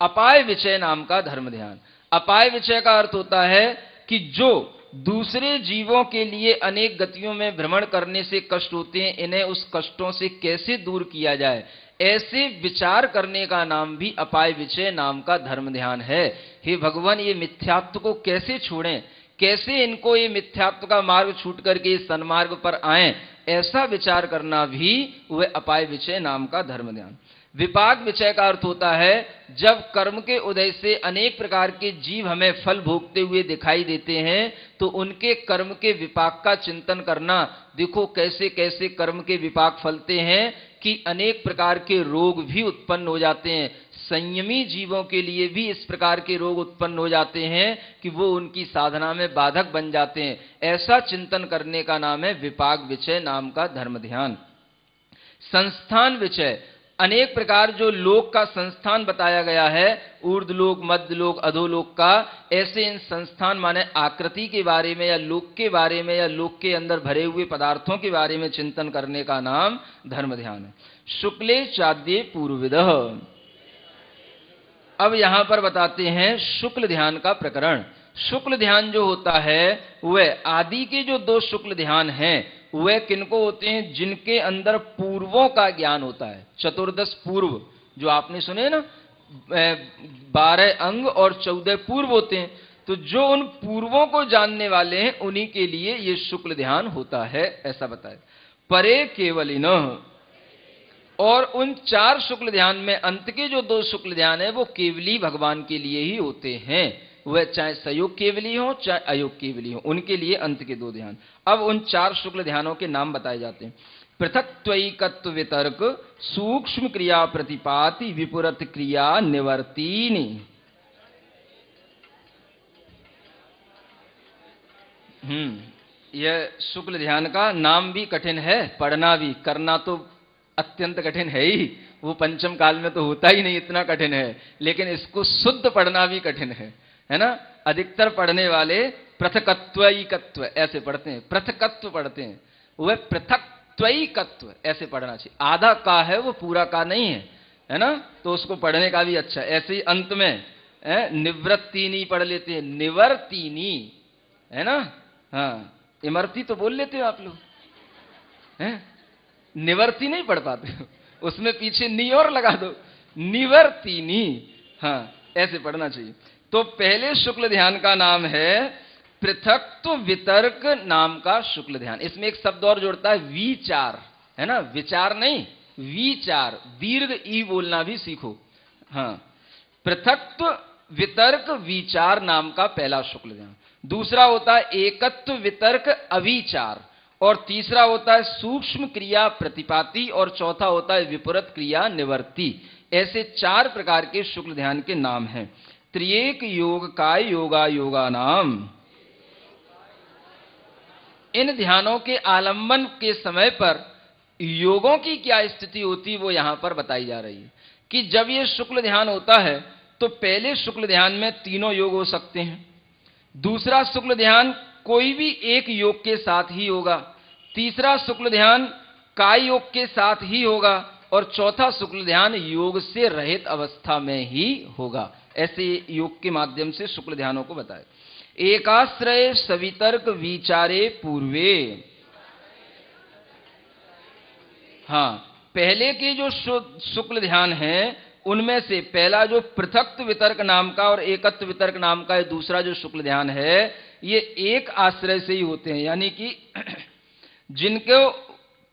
अपाय विचय नाम का धर्म ध्यान। अपाय विचय का अर्थ होता है कि जो दूसरे जीवों के लिए अनेक गतियों में भ्रमण करने से कष्ट होते हैं, इन्हें उस कष्टों से कैसे दूर किया जाए, ऐसे विचार करने का नाम भी अपाय विचय नाम का धर्म ध्यान है। हे भगवान, ये मिथ्यात्व को कैसे छोड़ें, कैसे इनको ये मिथ्यात्व का मार्ग छूट करके सन्मार्ग पर आएं, ऐसा विचार करना भी वह अपाय विचय नाम का धर्म ध्यान। विपाक विचय का अर्थ होता है जब कर्म के उदय से अनेक प्रकार के जीव हमें फल भोगते हुए दिखाई देते हैं तो उनके कर्म के विपाक का चिंतन करना। देखो कैसे कैसे कर्म के विपाक फलते हैं कि अनेक प्रकार के रोग भी उत्पन्न हो जाते हैं। संयमी जीवों के लिए भी इस प्रकार के रोग उत्पन्न हो जाते हैं कि वो उनकी साधना में बाधक बन जाते हैं। ऐसा चिंतन करने का नाम है विपाक विचय नाम का धर्म ध्यान। संस्थान विचय, अनेक प्रकार जो लोक का संस्थान बताया गया है, ऊर्ध्वलोक, मध्यलोक, अधोलोक का, ऐसे इन संस्थान माने आकृति के बारे में या लोक के बारे में या लोक के अंदर भरे हुए पदार्थों के बारे में चिंतन करने का नाम धर्म ध्यान है। शुक्ले चाद्ये पूर्वविदः। अब यहां पर बताते हैं शुक्ल ध्यान का प्रकरण। शुक्ल ध्यान जो होता है वह आदि के जो 2 शुक्ल ध्यान हैं वे किनको होते हैं? जिनके अंदर पूर्वों का ज्ञान होता है। चतुर्दश पूर्व जो आपने सुने ना, 12 अंग और 14 पूर्व होते हैं, तो जो उन पूर्वों को जानने वाले हैं उन्हीं के लिए ये शुक्ल ध्यान होता है, ऐसा बताया। परे केवलिनः, और उन 4 शुक्ल ध्यान में अंत के जो 2 शुक्ल ध्यान है वो केवली भगवान के लिए ही होते हैं। वह चाहे सयोग केवली हो चाहे अयोग केवली हो, उनके लिए अंत के 2 ध्यान। अब उन 4 शुक्ल ध्यानों के नाम बताए जाते हैं। पृथक्त्वैकत्व वितर्क, सूक्ष्म क्रिया प्रतिपाति, विपुरत क्रिया निवर्तीनि। यह शुक्ल ध्यान का नाम भी कठिन है, पढ़ना भी, करना तो अत्यंत कठिन है ही। वो पंचम काल में तो होता ही नहीं, इतना कठिन है। लेकिन इसको शुद्ध पढ़ना भी कठिन है ना। अधिकतर पढ़ने वाले पृथकत्वैकत्व ऐसे पढ़ते हैं, पृथकत्व पढ़ते हैं। वह पृथक्त्वैकत्व ऐसे पढ़ना चाहिए। आधा का है वो, पूरा का नहीं है ना। तो उसको पढ़ने का भी अच्छा। ऐसे ही अंत में निवृत्तिनी पढ़ लेते हैं, निवर्तिनी, है ना। हाँ, इमरती तो बोल लेते हो आप लोग, हैं? निवर्ती नहीं पढ़ पाते हो, उसमें पीछे नी और लगा दो, निवर्तिनी। हाँ, ऐसे पढ़ना चाहिए। तो पहले शुक्ल ध्यान का नाम है पृथक्त्व वितर्क नाम का शुक्ल ध्यान। इसमें एक शब्द और जोड़ता है, विचार, है ना। विचार नहीं, विचार, दीर्घ ई बोलना भी सीखो। हाँ, पृथक्त्व वितर्क विचार नाम का पहला शुक्ल ध्यान। दूसरा होता है एकत्व वितर्क अविचार, और तीसरा होता है सूक्ष्म क्रिया प्रतिपाति, और चौथा होता है विपरीत क्रिया निवर्ती। ऐसे 4 प्रकार के शुक्ल ध्यान के नाम हैं। त्रिएक योग काय योगा योगा नाम। इन ध्यानों के आलंबन के समय पर योगों की क्या स्थिति होती वो यहां पर बताई जा रही है कि जब ये शुक्ल ध्यान होता है तो पहले शुक्ल ध्यान में तीनों योग हो सकते हैं। दूसरा शुक्ल ध्यान कोई भी एक योग के साथ ही होगा। तीसरा शुक्ल ध्यान काय योग के साथ ही होगा, और चौथा शुक्ल ध्यान योग से रहित अवस्था में ही होगा। ऐसे योग के माध्यम से शुक्ल ध्यानों को बताए। एकाश्रय सवितर्क विचारे पूर्वे। हाँ, पहले के जो शुक्ल ध्यान हैं उनमें से पहला जो पृथक्त्व वितर्क नाम का और एकत्व वितर्क नाम का दूसरा जो शुक्ल ध्यान है, ये एक आश्रय से ही होते हैं। यानी कि जिनको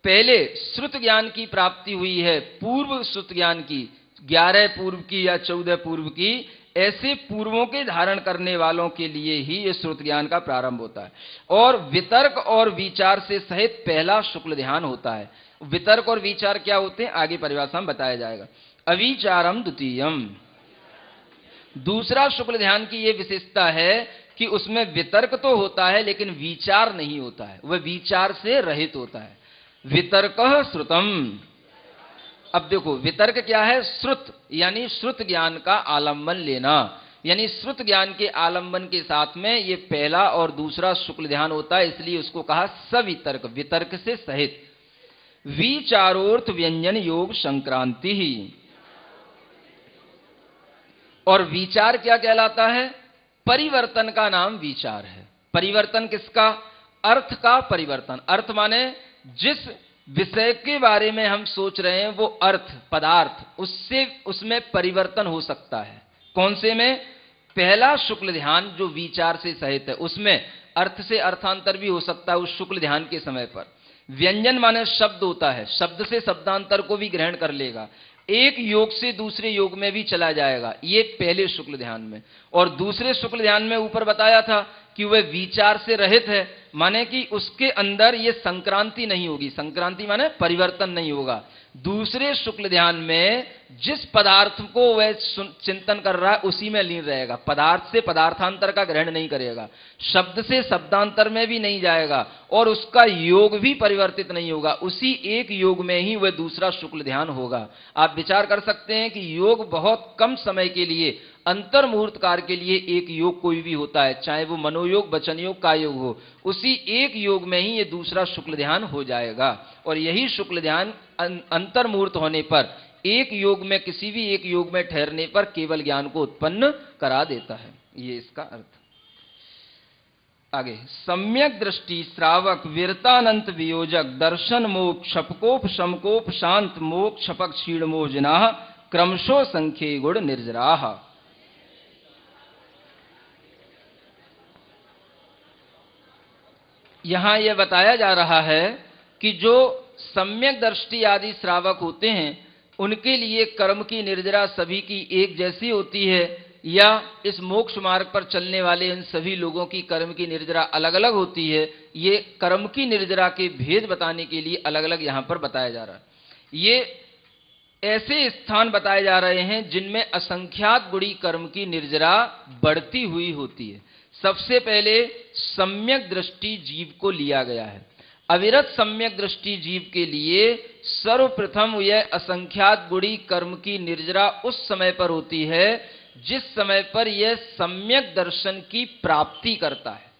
पहले श्रुत ज्ञान की प्राप्ति हुई है, पूर्व श्रुत ज्ञान की, 11 पूर्व की या 14 पूर्व की, ऐसे पूर्वों के धारण करने वालों के लिए ही ये श्रुत ज्ञान का प्रारंभ होता है। और वितर्क और विचार से सहित पहला शुक्ल ध्यान होता है। वितर्क और विचार क्या होते हैं आगे परिभाषा में बताया जाएगा। अविचारम द्वितीयम, दूसरा शुक्ल ध्यान की यह विशेषता है कि उसमें वितर्क तो होता है लेकिन विचार नहीं होता है, वह विचार से रहित होता है। वितर्कः श्रुतम। अब देखो, वितर्क क्या है? श्रुत, यानी श्रुत ज्ञान का आलंबन लेना, यानी श्रुत ज्ञान के आलंबन के साथ में ये पहला और दूसरा शुक्ल ध्यान होता है, इसलिए उसको कहा सवितर्क, वितर्क से सहित। विचारोर्थ व्यंजन योग संक्रांति ही। और विचार क्या कहलाता है? परिवर्तन का नाम विचार है। परिवर्तन किसका? अर्थ का परिवर्तन। अर्थ माने जिस विषय के बारे में हम सोच रहे हैं वो अर्थ, पदार्थ, उससे उसमें परिवर्तन हो सकता है। कौन से में? पहला शुक्ल ध्यान जो विचार से सहित है, उसमें अर्थ से अर्थांतर भी हो सकता है उस शुक्ल ध्यान के समय पर। व्यंजन माने शब्द होता है, शब्द से शब्दांतर को भी ग्रहण कर लेगा, एक योग से दूसरे योग में भी चला जाएगा, ये पहले शुक्ल ध्यान में। और दूसरे शुक्ल ध्यान में ऊपर बताया था कि वह विचार से रहित है, माने कि उसके अंदर ये संक्रांति नहीं होगी। संक्रांति माने परिवर्तन नहीं होगा। दूसरे शुक्ल ध्यान में जिस पदार्थ को वह चिंतन कर रहा है उसी में लीन रहेगा, पदार्थ से पदार्थांतर का ग्रहण नहीं करेगा, शब्द से शब्दांतर में भी नहीं जाएगा, और उसका योग भी परिवर्तित नहीं होगा। उसी एक योग में ही वह दूसरा शुक्ल ध्यान होगा। आप विचार कर सकते हैं कि योग बहुत कम समय के लिए, अंतर मुहूर्त काल के लिए एक योग कोई भी होता है, चाहे वो मनोयोग, वचन योग, काय योग हो, उसी एक योग में ही ये दूसरा शुक्ल ध्यान हो जाएगा। और यही शुक्ल ध्यान अंतर मुहूर्त होने पर, एक योग में, किसी भी एक योग में ठहरने पर केवल ज्ञान को उत्पन्न करा देता है। ये इसका अर्थ। आगे, सम्यक दृष्टि श्रावक वीरतानंत वियोजक दर्शन मोक्ष क्षपकोप शमकोप शांत मोक्ष क्षपक क्षीण मोजना क्रमशो संख्ये गुण निर्जराः। यहां यह बताया जा रहा है कि जो सम्यक दृष्टि आदि श्रावक होते हैं उनके लिए कर्म की निर्जरा सभी की एक जैसी होती है, या इस मोक्ष मार्ग पर चलने वाले इन सभी लोगों की कर्म की निर्जरा अलग अलग होती है। ये कर्म की निर्जरा के भेद बताने के लिए अलग अलग यहां पर बताया जा रहा है। ये ऐसे स्थान बताए जा रहे हैं जिनमें असंख्यात गुणी कर्म की निर्जरा बढ़ती हुई होती है। सबसे पहले सम्यक दृष्टि जीव को लिया गया है। अविरत सम्यक दृष्टि जीव के लिए सर्वप्रथम यह असंख्यात गुणी कर्म की निर्जरा उस समय पर होती है जिस समय पर यह सम्यक दर्शन की प्राप्ति करता है,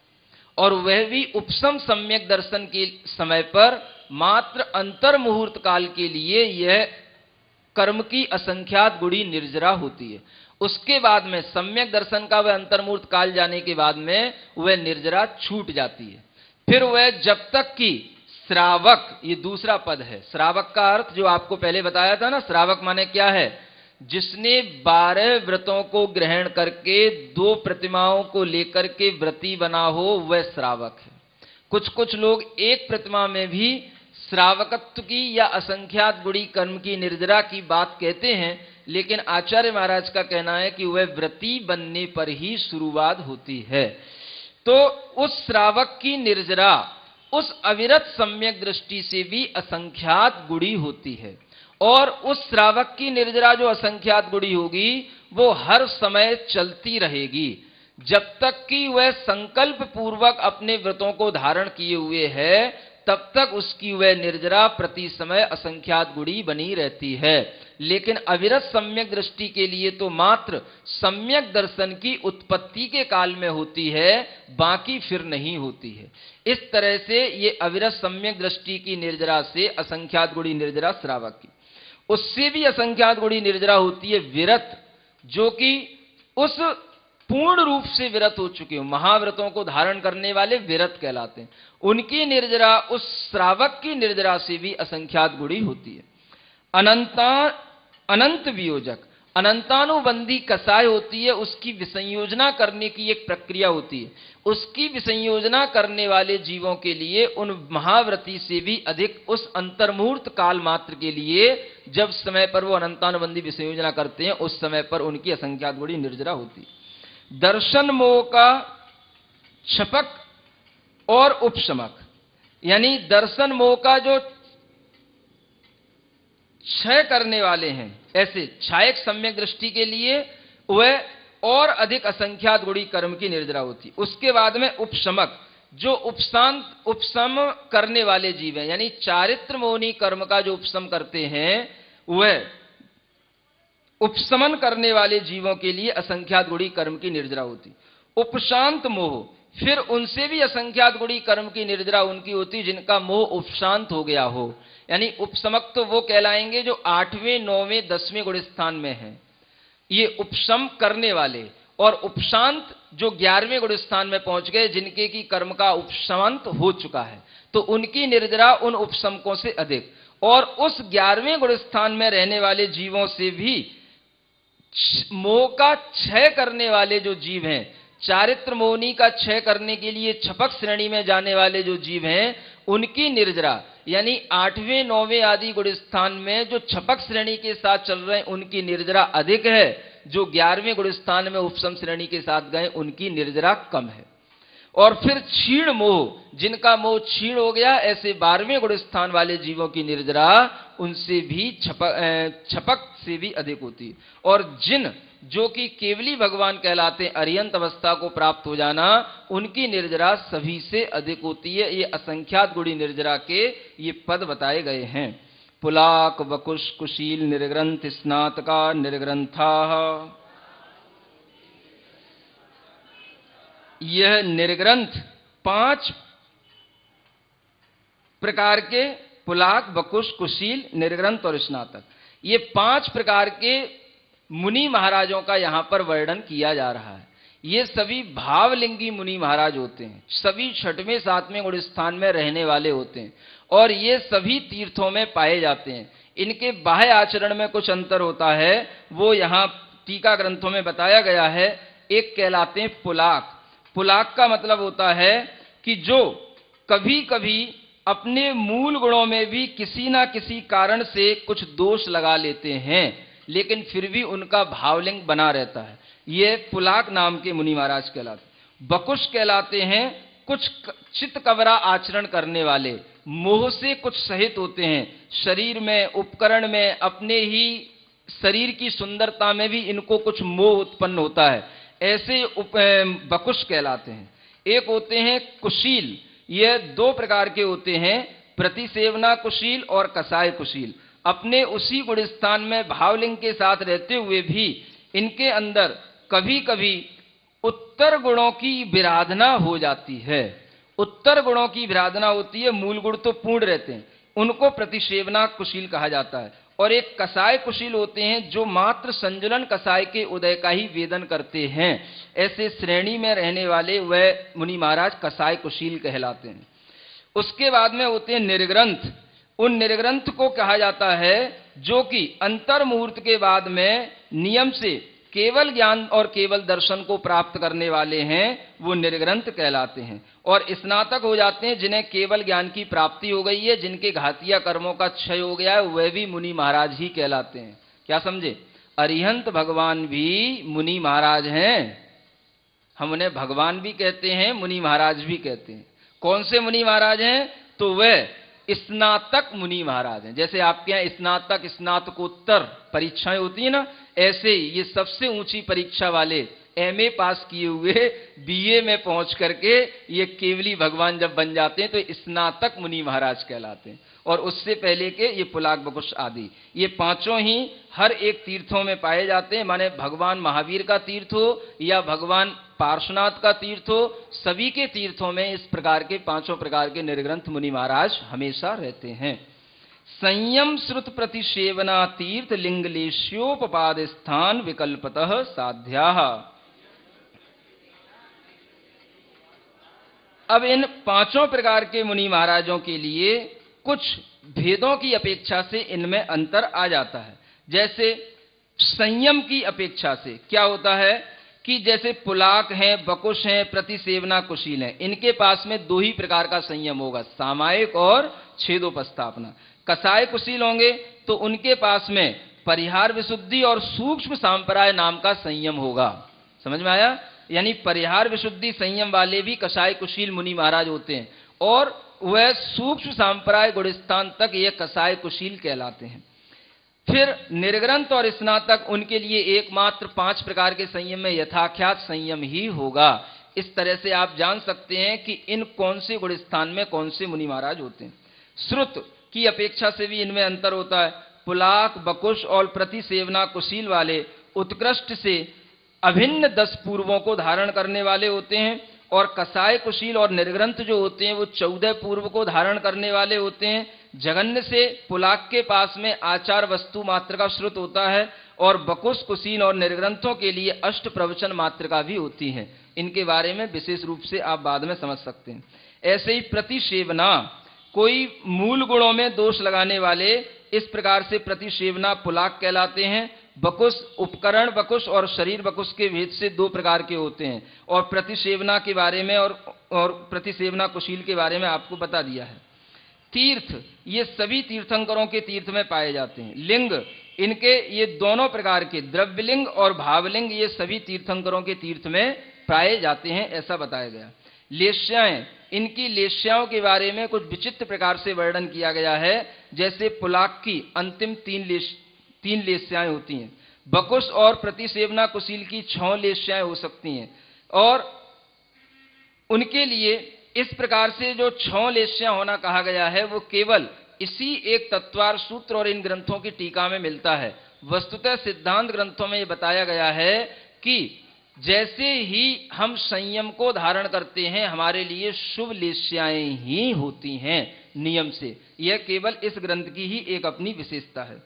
और वह भी उपसम सम्यक दर्शन के समय पर मात्र अंतर मुहूर्त काल के लिए यह कर्म की असंख्यात गुणी निर्जरा होती है। उसके बाद में सम्यक दर्शन का वह अंतर्मुहूर्त काल जाने के बाद में वह निर्जरा छूट जाती है। फिर वह जब तक कि श्रावक, ये दूसरा पद है, श्रावक का अर्थ जो आपको पहले बताया था ना, श्रावक माने क्या है, जिसने 12 व्रतों को ग्रहण करके 2 प्रतिमाओं को लेकर के व्रती बना हो वह श्रावक है। कुछ कुछ लोग एक प्रतिमा में भी श्रावकत्व की या असंख्यात गुणी कर्म की निर्जरा की बात कहते हैं, लेकिन आचार्य महाराज का कहना है कि वह व्रती बनने पर ही शुरुआत होती है। तो उस श्रावक की निर्जरा उस अविरत सम्यक दृष्टि से भी असंख्यात गुणी होती है, और उस श्रावक की निर्जरा जो असंख्यात गुणी होगी वो हर समय चलती रहेगी जब तक कि वह संकल्प पूर्वक अपने व्रतों को धारण किए हुए है, तब तक उसकी वह निर्जरा प्रति समय असंख्यात गुणी बनी रहती है। लेकिन अविरत सम्यक दृष्टि के लिए तो मात्र सम्यक दर्शन की उत्पत्ति के काल में होती है, बाकी फिर नहीं होती है। इस तरह से ये अविरत सम्यक दृष्टि की निर्जरा से असंख्यात गुणी निर्जरा श्रावक की, उससे भी असंख्यात गुणी निर्जरा होती है विरत, जो कि उस पूर्ण रूप से विरत हो चुके हो, महाव्रतों को धारण करने वाले विरत कहलाते हैं। उनकी निर्जरा उस श्रावक की निर्जरा से भी असंख्यात गुणी होती है। अनंत वियोजक, अनंतानुबंधी कसाय होती है, उसकी विसंयोजना करने की एक प्रक्रिया होती है। उसकी विसंयोजना करने वाले जीवों के लिए उन महाव्रती से भी अधिक उस अंतर्मुहूर्त काल मात्र के लिए जब समय पर वो अनंतानुबंधी विसंयोजना करते हैं, उस समय पर उनकी असंख्यात गुणी निर्जरा होती है। दर्शन मोह का क्षपक और उपशमक, यानी दर्शन मोह का जो क्षय करने वाले हैं, ऐसे छायक सम्यक दृष्टि के लिए वह और अधिक असंख्यात गुणी कर्म की निर्जरा होती। उसके बाद में उपशमक, जो उपशम करने वाले जीव हैं, यानी चारित्र मोहनी कर्म का जो उपशम करते हैं, वह उपशमन करने वाले जीवों के लिए असंख्यात गुणी कर्म की निर्जरा होती। उपशांत मोह, फिर उनसे भी असंख्यात गुणी कर्म की निर्जरा उनकी होती जिनका मोह उपशांत हो गया हो, यानी उपशमक तो वो कहलाएंगे जो 8वें 9वें 10वें गुण स्थान में है, ये उपशम करने वाले, और उपशांत जो 11वें गुण स्थान में पहुंच गए, जिनके की कर्म का उपशांत हो चुका है, तो उनकी निर्जरा उन उपशमकों से अधिक। और उस 11वें गुण स्थान में रहने वाले जीवों से भी मोह का क्षय करने वाले जो जीव हैं, चारित्र मोहनी का क्षय करने के लिए छपक श्रेणी में जाने वाले जो जीव हैं, उनकी निर्जरा यानी 8वें 9वें आदि गुण स्थान में जो छपक श्रेणी के साथ चल रहे हैं उनकी निर्जरा अधिक है, जो 11वें गुण स्थान में उपशम श्रेणी के साथ गए उनकी निर्जरा कम है। और फिर क्षीण मोह, जिनका मोह क्षीण हो गया, ऐसे 12वें गुण स्थान वाले जीवों की निर्जरा उनसे भी छपक से भी अधिक होती है। और जिन जो कि केवली भगवान कहलाते हैं, अरिहंत अवस्था को प्राप्त हो जाना, उनकी निर्जरा सभी से अधिक होती है। ये असंख्यात गुणी निर्जरा के ये पद बताए गए हैं। पुलाक वकुश कुशील निर्ग्रंथ स्नातका निर्ग्रंथा, यह निर्ग्रंथ 5 प्रकार के, पुलाक वकुश कुशील निर्ग्रंथ और स्नातक, ये 5 प्रकार के मुनि महाराजों का यहां पर वर्णन किया जा रहा है। ये सभी भावलिंगी मुनि महाराज होते हैं, सभी छठवें सातवें गुण स्थान में रहने वाले होते हैं और ये सभी तीर्थों में पाए जाते हैं। इनके बाह्य आचरण में कुछ अंतर होता है, वो यहाँ टीका ग्रंथों में बताया गया है। एक कहलाते हैं पुलाक। पुलाक का मतलब होता है कि जो कभी कभी अपने मूल गुणों में भी किसी ना किसी कारण से कुछ दोष लगा लेते हैं, लेकिन फिर भी उनका भावलिंग बना रहता है। ये पुलाक नाम के मुनि महाराज कहलाते। बकुश कहलाते हैं कुछ चित्तकवरा आचरण करने वाले, मोह से कुछ सहित होते हैं, शरीर में, उपकरण में, अपने ही शरीर की सुंदरता में भी इनको कुछ मोह उत्पन्न होता है, ऐसे बकुश कहलाते हैं। एक होते हैं कुशील। ये दो प्रकार के होते हैं, प्रतिसेवना कुशील और कसाय कुशील। अपने उसी गुण स्थान में भावलिंग के साथ रहते हुए भी इनके अंदर कभी कभी उत्तर गुणों की विराधना हो जाती है। उत्तर गुणों की विराधना होती है, मूल गुण तो पूर्ण रहते हैं, उनको प्रतिसेवना कुशील कहा जाता है। और एक कसाय कुशील होते हैं जो मात्र संजलन कसाय के उदय का ही वेदन करते हैं। ऐसे श्रेणी में रहने वाले वह मुनि महाराज कसाय कुशील कहलाते हैं। उसके बाद में होते हैं निर्ग्रंथ। उन निर्ग्रंथ को कहा जाता है जो कि अंतर मुहूर्त के बाद में नियम से केवल ज्ञान और केवल दर्शन को प्राप्त करने वाले हैं, वो निर्ग्रंथ कहलाते हैं। और स्नातक हो जाते हैं जिन्हें केवल ज्ञान की प्राप्ति हो गई है, जिनके घातिया कर्मों का क्षय हो गया है, वह भी मुनि महाराज ही कहलाते हैं। क्या समझे? अरिहंत भगवान भी मुनि महाराज हैं। हम उन्हें भगवान भी कहते हैं, मुनि महाराज भी कहते हैं। कौन से मुनि महाराज हैं? तो वह स्नातक मुनि महाराज हैं। जैसे आपके यहाँ स्नातक, स्नातकोत्तर परीक्षाएं होती है ना, ऐसे ये सबसे ऊंची परीक्षा वाले एमए पास किए हुए बीए में पहुंच करके ये केवली भगवान जब बन जाते हैं तो स्नातक मुनि महाराज कहलाते हैं। और उससे पहले के ये पुलाक, बकुश आदि, ये पांचों ही हर एक तीर्थों में पाए जाते हैं। माने भगवान महावीर का तीर्थ हो या भगवान पार्श्वनाथ का तीर्थ हो, सभी के तीर्थों में इस प्रकार के पांचों प्रकार के निर्ग्रंथ मुनि महाराज हमेशा रहते हैं। संयम श्रुत प्रतिसेवना तीर्थ लिंगलेश्योपपाद स्थान विकल्पतः साध्या। अब इन पांचों प्रकार के मुनि महाराजों के लिए कुछ भेदों की अपेक्षा से इनमें अंतर आ जाता है। जैसे संयम की अपेक्षा से क्या होता है कि जैसे पुलाक हैं, बकुश हैं, प्रतिसेवना कुशील हैं, इनके पास में दो ही प्रकार का संयम होगा, सामायिक और छेदोपस्थापना। कसाय कुशील होंगे तो उनके पास में परिहार विशुद्धि और सूक्ष्म सांप्राय नाम का संयम होगा। समझ में आया? यानी परिहार विशुद्धि संयम वाले भी कसाय कुशील मुनि महाराज होते हैं और वह सूक्ष्म सांप्राय गुणस्थान तक ये कसाय कुशील कहलाते हैं। फिर निर्ग्रंथ और स्नातक, उनके लिए एकमात्र 5 प्रकार के संयम में यथाख्यात संयम ही होगा। इस तरह से आप जान सकते हैं कि इन कौन से गुणस्थान में कौन से मुनि महाराज होते हैं। श्रुत की अपेक्षा से भी इनमें अंतर होता है। पुलाक, बकुश और प्रतिसेवना कुशील वाले उत्कृष्ट से अभिन्न 10 पूर्वों को धारण करने वाले होते हैं और कसाय कुशील और निर्ग्रंथ जो होते हैं वो 14 पूर्व को धारण करने वाले होते हैं। जघन्य से पुलाक के पास में आचार वस्तु मात्र का श्रुत होता है और बकुश, कुशील और निर्ग्रंथों के लिए अष्ट प्रवचन मात्र का भी होती है। इनके बारे में विशेष रूप से आप बाद में समझ सकते हैं। ऐसे ही प्रतिसेवना, कोई मूल गुणों में दोष लगाने वाले, इस प्रकार से प्रतिसेवना पुलाक कहलाते हैं। बकुश, उपकरण बकुश और शरीर बकुश के भेद से 2 प्रकार के होते हैं और प्रतिसेवना के बारे में और प्रतिसेवना कुशील के बारे में आपको बता दिया है। तीर्थ, ये सभी तीर्थंकरों के तीर्थ में पाए जाते हैं। लिंग, इनके ये दोनों प्रकार के द्रव्यलिंग और भावलिंग, ये सभी तीर्थंकरों के तीर्थ में पाए जाते हैं, ऐसा बताया गया। लेश्याएं, इनकी लेश्याओं के बारे में कुछ विचित्र प्रकार से वर्णन किया गया है। जैसे पुलाक की अंतिम 3 लेश्याएं होती हैं, बकुश और प्रतिसेवना कुशील की 6 लेश्याएं हो सकती हैं और उनके लिए इस प्रकार से जो 6 लेश्यां होना कहा गया है वो केवल इसी एक तत्वार सूत्र और इन ग्रंथों की टीका में मिलता है। वस्तुतः सिद्धांत ग्रंथों में ये बताया गया है कि जैसे ही हम संयम को धारण करते हैं हमारे लिए शुभ लेश्याएं ही होती हैं नियम से। यह केवल इस ग्रंथ की ही एक अपनी विशेषता है।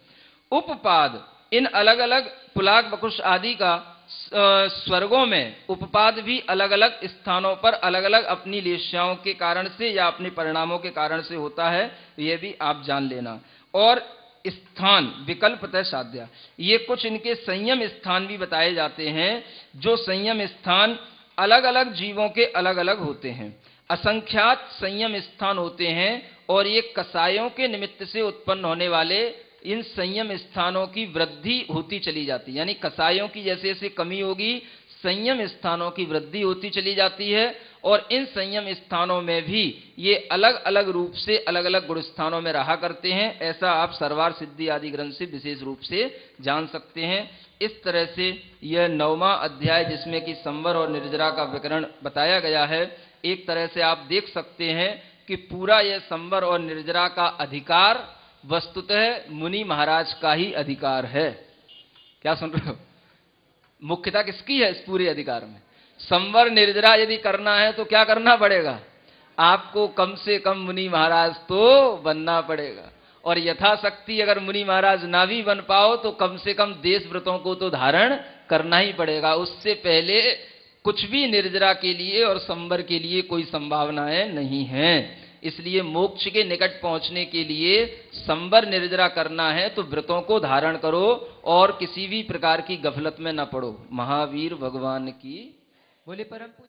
उपपाद, इन अलग अलग पुलाक, बकुश आदि का स्वर्गों में उपपाद भी अलग अलग स्थानों पर अलग अलग अपनी लेश्याओं के कारण से या अपने परिणामों के कारण से होता है, यह भी आप जान लेना। और स्थान विकल्पतः साध्या, ये कुछ इनके संयम स्थान भी बताए जाते हैं, जो संयम स्थान अलग अलग जीवों के अलग अलग होते हैं। असंख्यात संयम स्थान होते हैं और ये कसायों के निमित्त से उत्पन्न होने वाले इन संयम स्थानों की वृद्धि होती चली जाती है। यानी कसायों की जैसे जैसे कमी होगी, संयम स्थानों की वृद्धि होती चली जाती है। और इन संयम स्थानों में भी ये अलग अलग रूप से अलग अलग गुण स्थानों में रहा करते हैं। ऐसा आप सर्वार सिद्धि आदि ग्रंथ से विशेष रूप से जान सकते हैं। इस तरह से यह 9वां अध्याय, जिसमें कि संवर और निर्जरा का विवरण बताया गया है, एक तरह से आप देख सकते हैं कि पूरा यह संवर और निर्जरा का अधिकार वस्तुतः मुनि महाराज का ही अधिकार है। क्या सुन रहे हो? मुख्यता किसकी है इस पूरे अधिकार में? संवर निर्जरा यदि करना है तो क्या करना पड़ेगा? आपको कम से कम मुनि महाराज तो बनना पड़ेगा। और यथाशक्ति अगर मुनि महाराज ना भी बन पाओ तो कम से कम देश व्रतों को तो धारण करना ही पड़ेगा। उससे पहले कुछ भी निर्जरा के लिए और संवर के लिए कोई संभावनाएं नहीं है। इसलिए मोक्ष के निकट पहुंचने के लिए संवर निर्जरा करना है तो व्रतों को धारण करो और किसी भी प्रकार की गफलत में न पड़ो। महावीर भगवान की बोले परम।